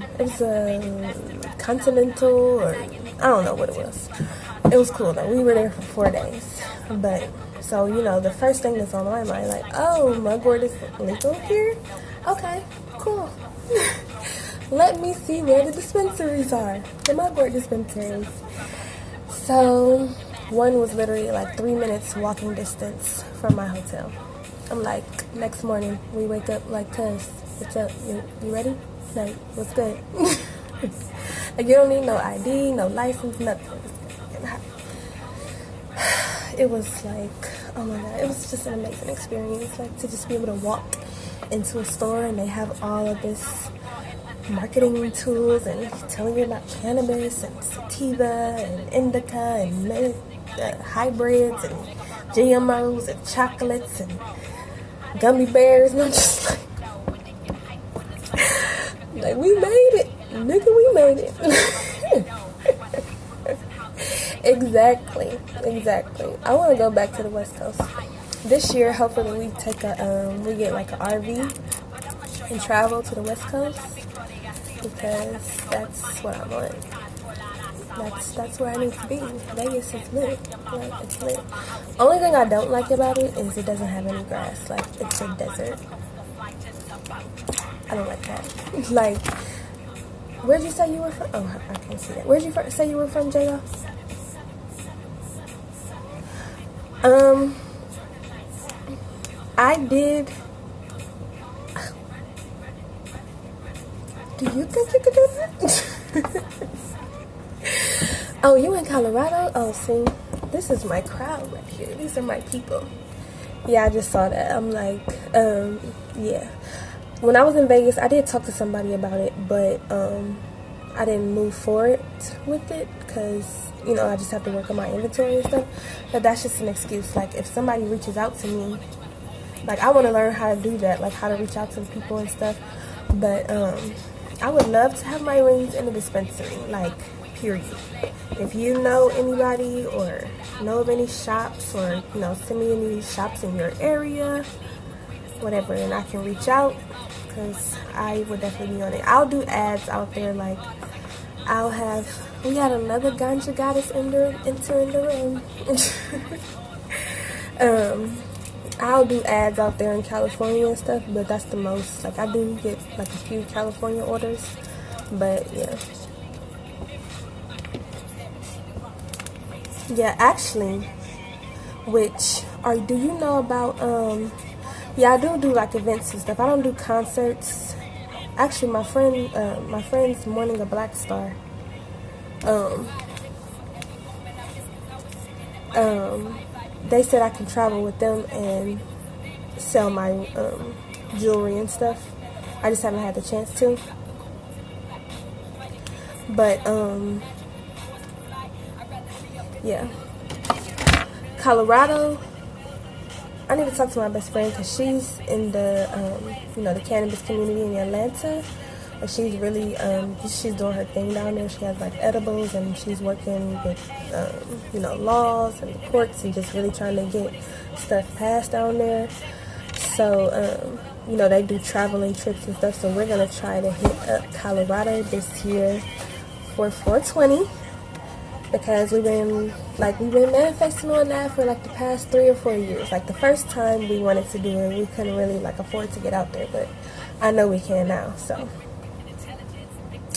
Continental, or I don't know what it was. It was cool though. We were there for 4 days. But so the first thing that's on my mind, like, oh, mugwort is legal here. Okay, cool. Let me see where the dispensaries are. The mugwort dispensaries. So, one was literally like 3 minutes walking distance from my hotel. I'm like, next morning, we wake up like, cuz, what's up? You ready? Like, what's good? Like, you don't need no ID, no license, nothing. It was like, oh my God, it was just an amazing experience. Like, to just be able to walk into a store and they have all of this marketing tools and telling you about cannabis and sativa and indica and hybrids and GMOs and chocolates and gummy bears, and I'm just like we made it, nigga, we made it. Exactly. I want to go back to the West Coast this year. Hopefully we take we get like an RV and travel to the West Coast, because that's what I want. That's where I need to be. Vegas is lit. Like, it's lit. Only thing I don't like about it is it doesn't have any grass. Like, it's a desert. I don't like that. Like, where'd you say you were from? Oh, I can't see that. Where'd you say you were from, J.O.? I did. Do you think you could do that? Oh, you in Colorado? Oh, see, this is my crowd right here. These are my people. Yeah, I just saw that. I'm like, yeah. When I was in Vegas, I did talk to somebody about it, but I didn't move forward with it because, you know, I just have to work on my inventory and stuff. But that's just an excuse. Like, if somebody reaches out to me, like, I want to learn how to do that, like how to reach out to people and stuff. But I would love to have my rings in the dispensary, like, period. If you know anybody or know of any shops, or, you know, send me any shops in your area, whatever, and I can reach out, because I would definitely be on it. I'll do ads out there. Like, I'll have, we got another ganja goddess entering the room. I'll do ads out there in California and stuff, but that's the most. Like, I do get like a few California orders, but yeah. Yeah, actually, do you know about, yeah, I do like events and stuff. I don't do concerts. Actually, my friend's Morning a Black Star. They said I can travel with them and sell my jewelry and stuff. I just haven't had the chance to. But yeah, Colorado. I need to talk to my best friend because she's in the you know, the cannabis community in Atlanta. And she's really, she's doing her thing down there. She has like edibles, and she's working with, you know, laws and the courts, and just really trying to get stuff passed down there. So, you know, they do traveling trips and stuff. So we're gonna try to hit up Colorado this year for 420, because we've been manifesting on that for like the past 3 or 4 years. Like, the first time we wanted to do it, we couldn't really like afford to get out there, but I know we can now. So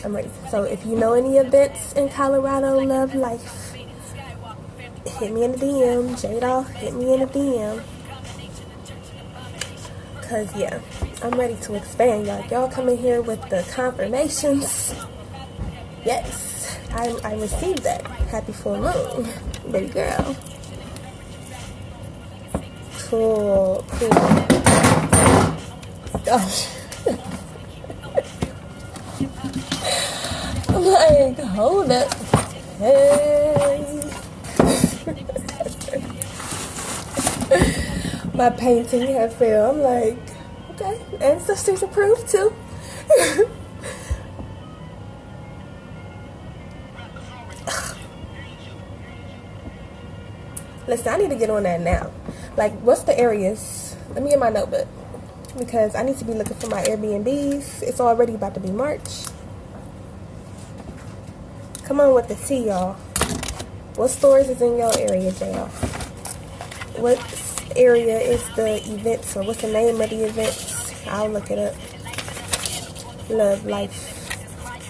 I'm ready. So if you know any events in Colorado, love life, hit me in the DM. J-Doll, hit me in the DM. Cause yeah, I'm ready to expand. Y'all come in here with the confirmations. Yes, I received that. Happy full moon, baby girl. Cool. Gosh. I'm like, hold up. Hey. My painting had failed. I'm like, okay, ancestors approved too. Listen, I need to get on that now. Like, what's the areas? Let me get my notebook, because I need to be looking for my Airbnbs. It's already about to be March. Come on with the tea, y'all. What stores is in your area, y'all? What area is the events, or what's the name of the events? I'll look it up. Love life.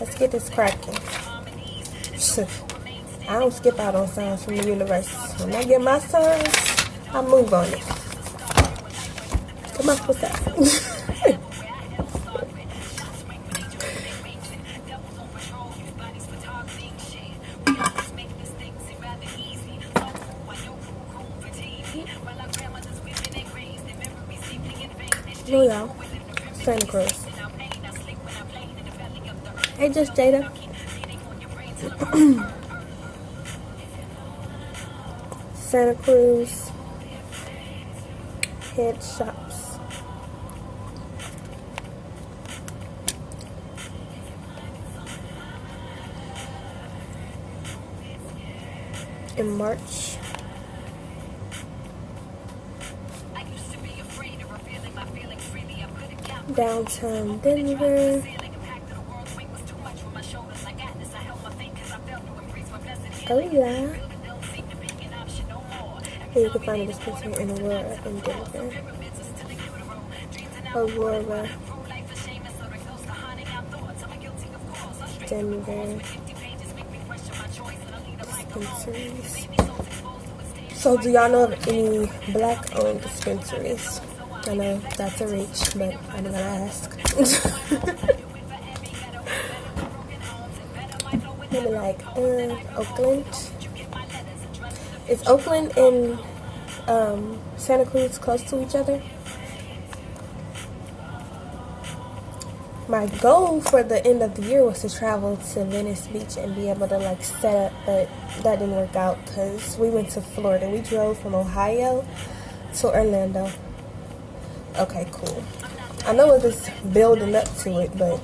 Let's get this cracking. I don't skip out on signs from the universe. When I get my signs, I move on it. Come on, what's that? Oh, y'all. Santa Cruz. Hey, just Jada. Santa Cruz head shops. In March. Downtown Denver. Hola. Here you can find a dispensary in Aurora in Denver. Aurora, Denver dispensaries. So do y'all know of any black-owned dispensaries? I know that's a reach, but I'm gonna ask. Maybe like Oakland. Is Oakland and Santa Cruz close to each other? My goal for the end of the year was to travel to Venice Beach and be able to like set up, but that didn't work out because we went to Florida. We drove from Ohio to Orlando. Okay, cool. I know it was building up to it, but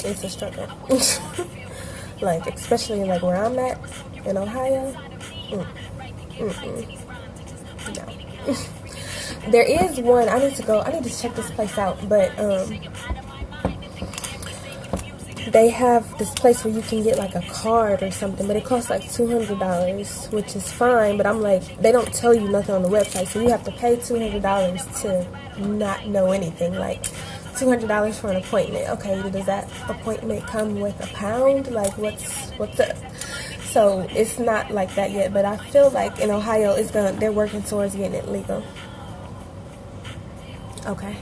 it's a struggle. Like, especially like where I'm at in Ohio. No. There is one. I need to check this place out, but they have this place where you can get like a card or something, but it costs like $200, which is fine, but I'm like, they don't tell you nothing on the website, so you have to pay $200 to not know anything. Like $200 for an appointment. Okay, does that appointment come with a pound? Like what's up? So it's not like that yet, but I feel like in Ohio they're working towards getting it legal. Okay.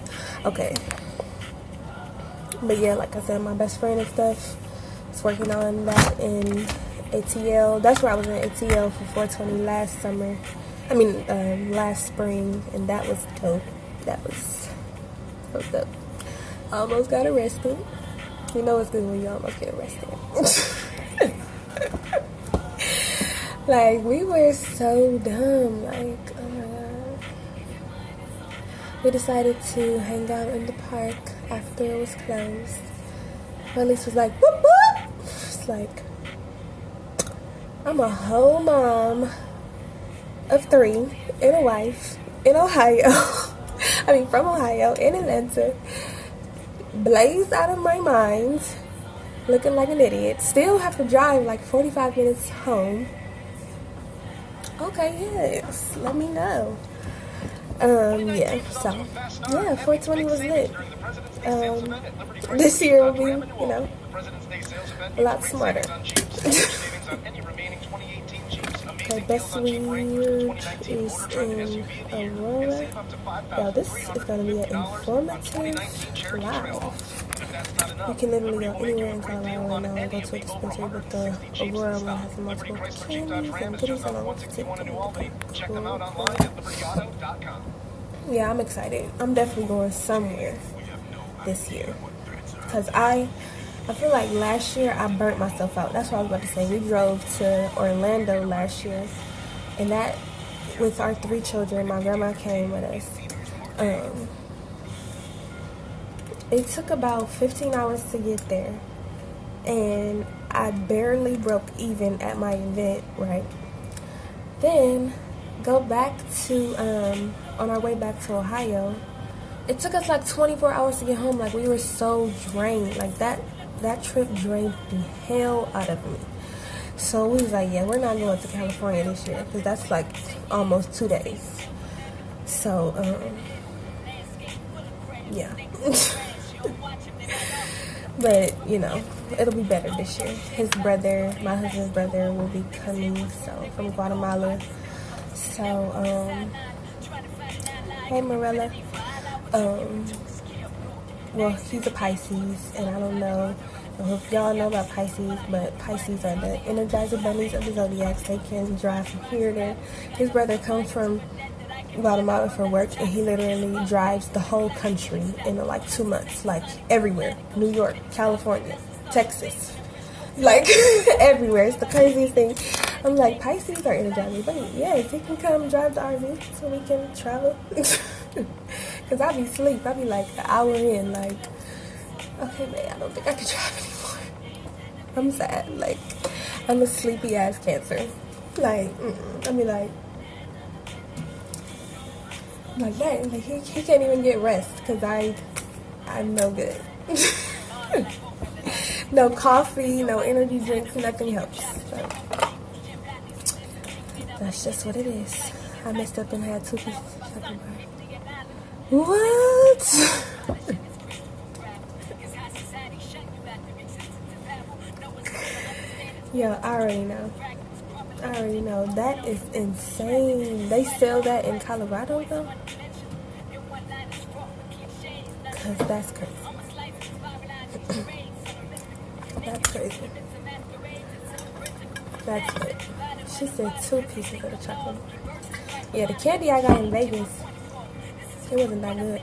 But yeah, like I said, my best friend and stuff is working on that in ATL. That's where I was in ATL for 420 last summer. Last spring, and that was dope. That was dope. I almost got arrested. You know it's good when you almost get arrested. Like, we were so dumb. Like, oh my god. We decided to hang out in the park after it was closed. My niece was like, whoop whoop. It's like, I'm a whole mom of 3 and a wife in Ohio. From Ohio, in Atlanta. Blazed out of my mind. Looking like an idiot. Still have to drive like 45 minutes home. Okay, yes. Let me know. Yeah, so, yeah, 420 was lit. This year will be, a lot smarter. Okay, Best Weird is in Aurora. Yo, this is going to be an informative live. You can literally go anywhere in Colorado right now and go to a dispensary, but the Aurora one has multiple candies and goodies, and I want to take them. Yeah, I'm excited. I'm definitely going somewhere this year. Because I feel like last year I burnt myself out. That's what I was about to say. We drove to Orlando last year, and that, with our 3 children, my grandma came with us. It took about 15 hours to get there, and I barely broke even at my event, right? Then, go back to, on our way back to Ohio, it took us like 24 hours to get home. Like, we were so drained. Like, that trip drained the hell out of me. So, we was like, yeah, we're not going to California this year, because that's like almost 2 days. So, yeah. But, it'll be better this year. His brother, my husband's brother, will be coming, so, from Guatemala. So, hey, Morella. Well, he's a Pisces, and I don't know if y'all know about Pisces, but Pisces are the Energizer Bunnies of the Zodiacs. They can drive from here to there. His brother comes from Guatemala for work, and he literally drives the whole country in like 2 months, like everywhere. New York, California, Texas, like everywhere. It's the craziest thing. I'm like, Pisces are Energizer Bunnies. Yes, he can come drive the RV so we can travel. Because I be asleep. I be like an hour in, like, okay, man, I don't think I can drive anymore. I'm sad. Like, I'm a sleepy ass Cancer. Like, I be like that. Like, he can't even get rest because I'm no good. No coffee, no energy drinks, nothing helps. So that's just what it is. I messed up and had 2 pieces of chocolate bar. What? Yo, I already know. That is insane. They sell that in Colorado though? Cause that's crazy. That's crazy. That's good. She said 2 pieces of the chocolate. Yeah, the candy I got in Vegas, it wasn't that good.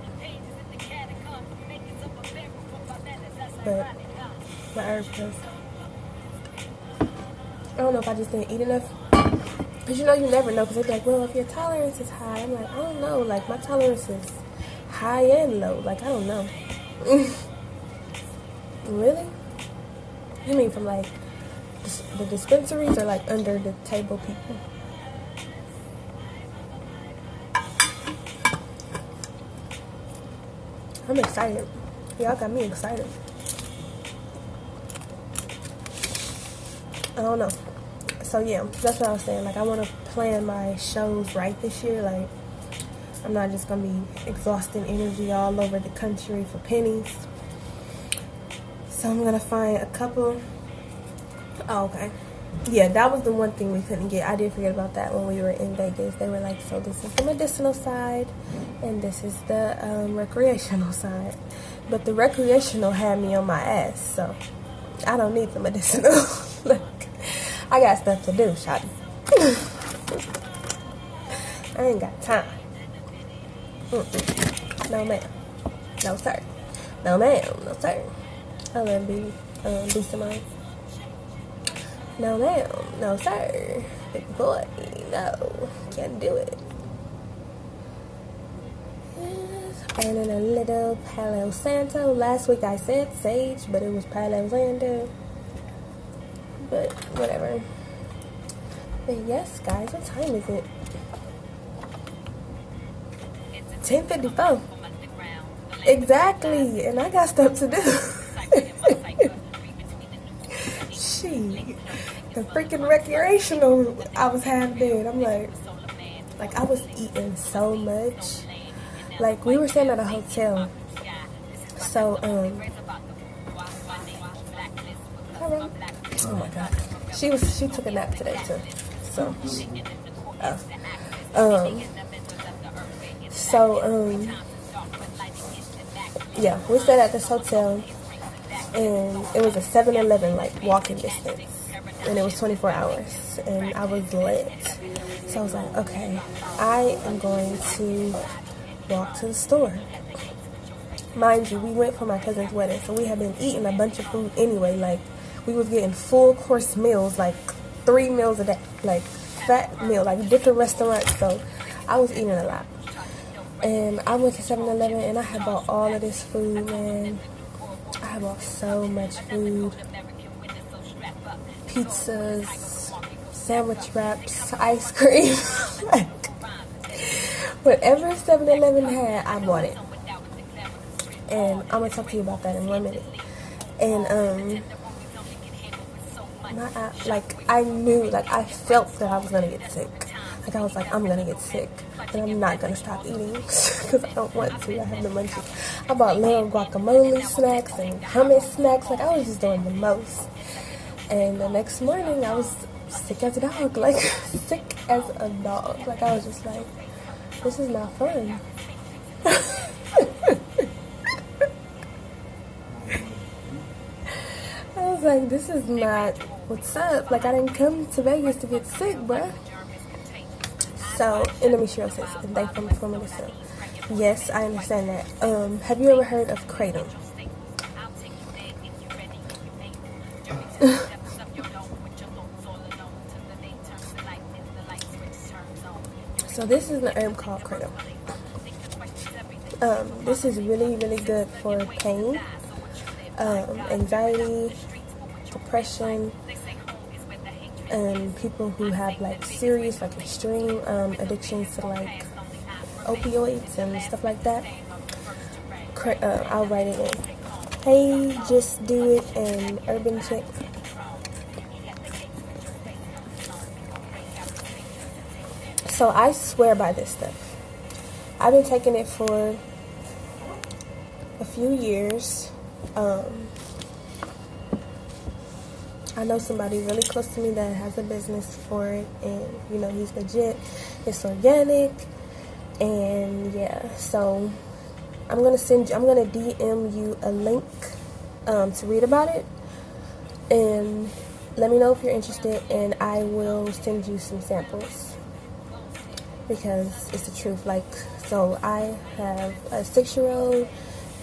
But my herb was. I don't know if I just didn't eat enough. Because you never know. Because they're like, well, if your tolerance is high. I'm like, I don't know. Like, my tolerance is high and low. Like, I don't know. Really? You mean from, like, the dispensaries or, like, under the table people? I'm excited. Y'all got me excited. I don't know. So yeah, that's what I was saying. Like, I want to plan my shows right this year. Like, I'm not just gonna be exhausting energy all over the country for pennies. So I'm gonna find a couple. Oh, okay. Yeah, that was the one thing we couldn't get. I did forget about that when we were in Vegas. They were like, so this is the medicinal side and this is the recreational side. But the recreational had me on my ass, so I don't need the medicinal. Look, I got stuff to do, shawty. I ain't got time. No ma'am. No sir. No ma'am. No sir. I love be somebody. No ma'am. No sir. Big boy. No. Can't do it. Burning a little Palo Santo. Last week I said sage, but it was Palo Santo. But whatever. But yes, guys, what time is it? 10:54. Exactly, and I got stuff to do. She, the freaking recreational, I was half dead. I'm like I was eating so much. Like, we were staying at a hotel, so oh my god, she took a nap today too. So yeah, we stayed at this hotel, and it was a 7-Eleven, like, walking distance, and it was 24 hours, and I was lit. So I was like, okay, I am going to walk to the store. Mind you, we went for my cousin's wedding, so we had been eating a bunch of food anyway. Like, we was getting full course meals, like 3 meals a day, like fat meal, like different restaurants. So I was eating a lot. And I went to 7-Eleven and I had bought all of this food, man. I had bought so much food. Pizzas, sandwich wraps, ice cream. Like, whatever 7-Eleven had, I bought it. And I'm going to talk to you about that in 1 minute. And, I knew, like, I felt that I was going to get sick. Like, I was like, I'm going to get sick. And I'm not going to stop eating because I don't want to. I have the munchies. I bought little guacamole snacks and hummus snacks. Like, I was just doing the most. And the next morning, I was sick as a dog. Like, sick as a dog. Like, I was just like, this is not fun. I was like, this is not what's up. Like, I didn't come to Vegas to get sick, bruh. So, endometriosis, and they from medicine. Yes, I understand that. Have you ever heard of kratom? So this is an herb called kratom. This is really, really good for pain, anxiety, depression, and people who have like serious, like extreme addictions to like opioids and stuff like that. I'll write it in. Hey, Just Do It and Urban Chick. So I swear by this stuff. I've been taking it for a few years. I know somebody really close to me that has a business for it, and you know, he's legit. It's organic, and yeah. So I'm gonna DM you a link to read about it, and let me know if you're interested, and I will send you some samples because it's the truth. Like, so I have a 6-year-old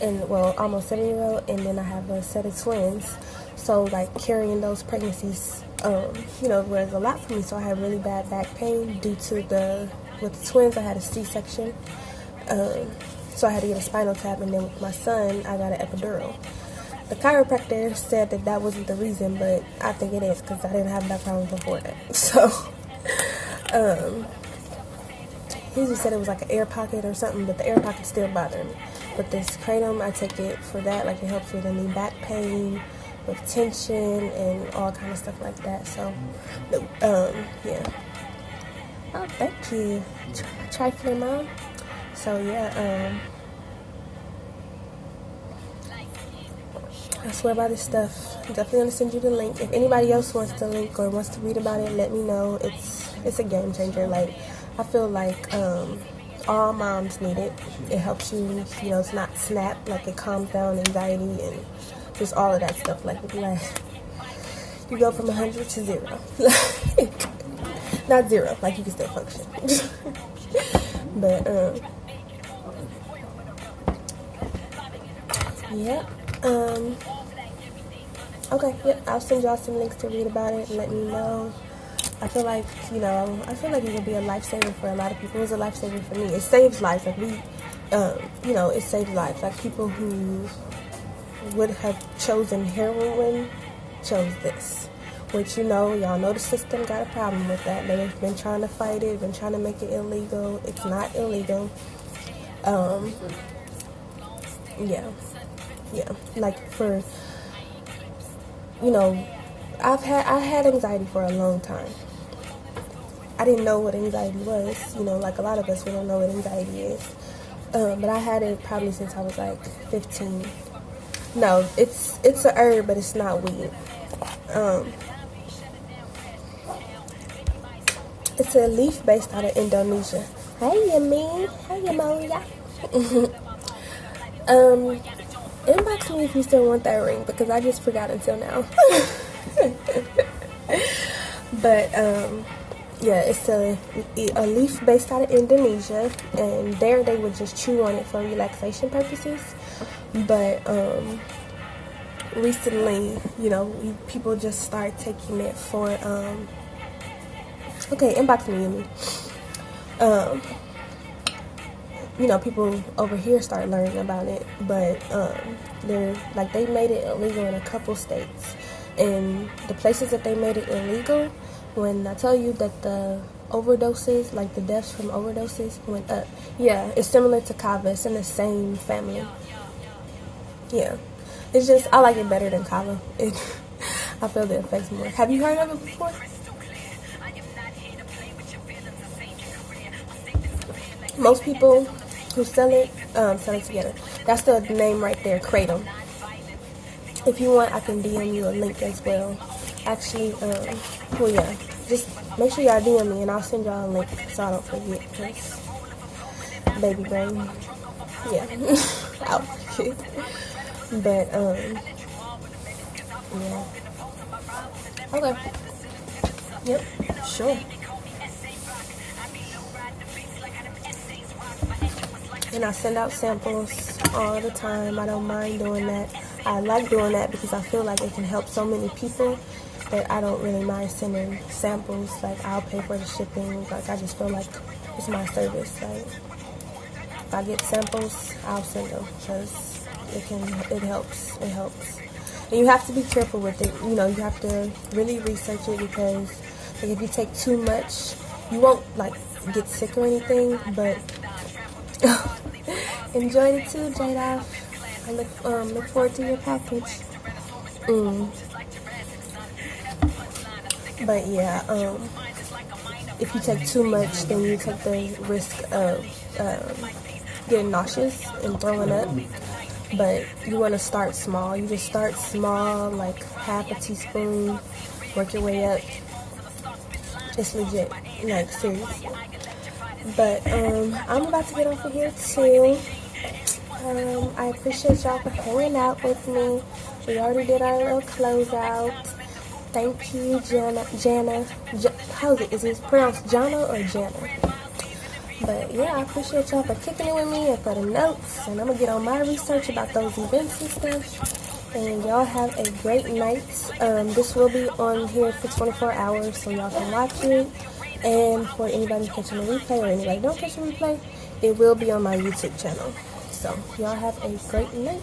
and, well, almost 7-year-old, and then I have a set of twins. So like carrying those pregnancies, you know, was a lot for me. So I had really bad back pain due to with the twins I had a C-section. So I had to get a spinal tap, and then with my son I got an epidural. The chiropractor said that wasn't the reason, but I think it is because I didn't have that problem before that. So he just said it was like an air pocket or something, but the air pocket still bothered me. But this kratom, I take it for that. Like, it helps with any back pain, with tension, and all kind of stuff like that. So, yeah. Oh, thank you, Trifling Mom. So, yeah, I swear by this stuff. I'm definitely gonna send you the link. If anybody else wants the link or wants to read about it, let me know. It's a game changer. Like, I feel like all moms need it. It helps you, you know, to not snap. Like, it calms down anxiety and just all of that stuff. Like, you go from 100 to 0. Not 0. Like, you can still function. But yeah. Okay, yep, I'll send y'all some links to read about it and let me know. I feel like, you know, it will be a lifesaver for a lot of people. It was a lifesaver for me. It saves lives. Like, you know, it saves lives. Like, people who would have chosen heroin chose this. Which, you know, y'all know the system got a problem with that. They've been trying to fight it, been trying to make it illegal. It's not illegal. Yeah. Like, for, you know, I had anxiety for a long time. I didn't know what anxiety was. You know, like a lot of us, we don't know what anxiety is. But I had it probably since I was like 15. No, it's a herb, but it's not weed. It's a leaf based out of Indonesia. Hey, Yami. Hey, Yamoya. Inbox me if you still want that ring, because I just forgot until now. But, yeah, it's a leaf based out of Indonesia, and there they would just chew on it for relaxation purposes. But, recently, you know, people just start taking it for, okay, inbox me, you know, people over here start learning about it, but they made it illegal in a couple states, and the places that they made it illegal, when I tell you that the overdoses, like the deaths from overdoses, went up. Yeah, it's similar to kava. It's in the same family. Yeah, it's just, I like it better than kava. I feel the effects more. Have you heard of it before? Most people who sell it together. That's the name right there, Kratom. If you want, I can DM you a link as well. Actually, well, yeah, just make sure y'all DM me, and I'll send y'all a link so I don't forget, because baby brain, yeah, I'll forget. But, yeah. Okay. Yep, sure. And I send out samples all the time. I don't mind doing that. I like doing that because I feel like it can help so many people that I don't really mind sending samples. Like, I'll pay for the shipping. Like, I just feel like it's my service. Like, if I get samples, I'll send them because it helps. It helps. And you have to be careful with it. You know, you have to really research it, because like, if you take too much, you won't like get sick or anything, but enjoyed it too, Jada. I look forward to your package. But yeah, if you take too much, then you take the risk of getting nauseous and throwing up. But you want to start small. You just start small, like half a teaspoon, work your way up. It's legit, like seriously. But I'm about to get off of here too. I appreciate y'all for hanging out with me. We already did our little closeout. Thank you, Jana. How's it? Is it pronounced Jana or Jana? But yeah, I appreciate y'all for kicking it with me and for the notes. And I'm going to get on my research about those events and stuff. And y'all have a great night. This will be on here for 24 hours, so y'all can watch it. And for anybody catching the replay or anybody don't catch the replay, it will be on my YouTube channel. So y'all have a great night.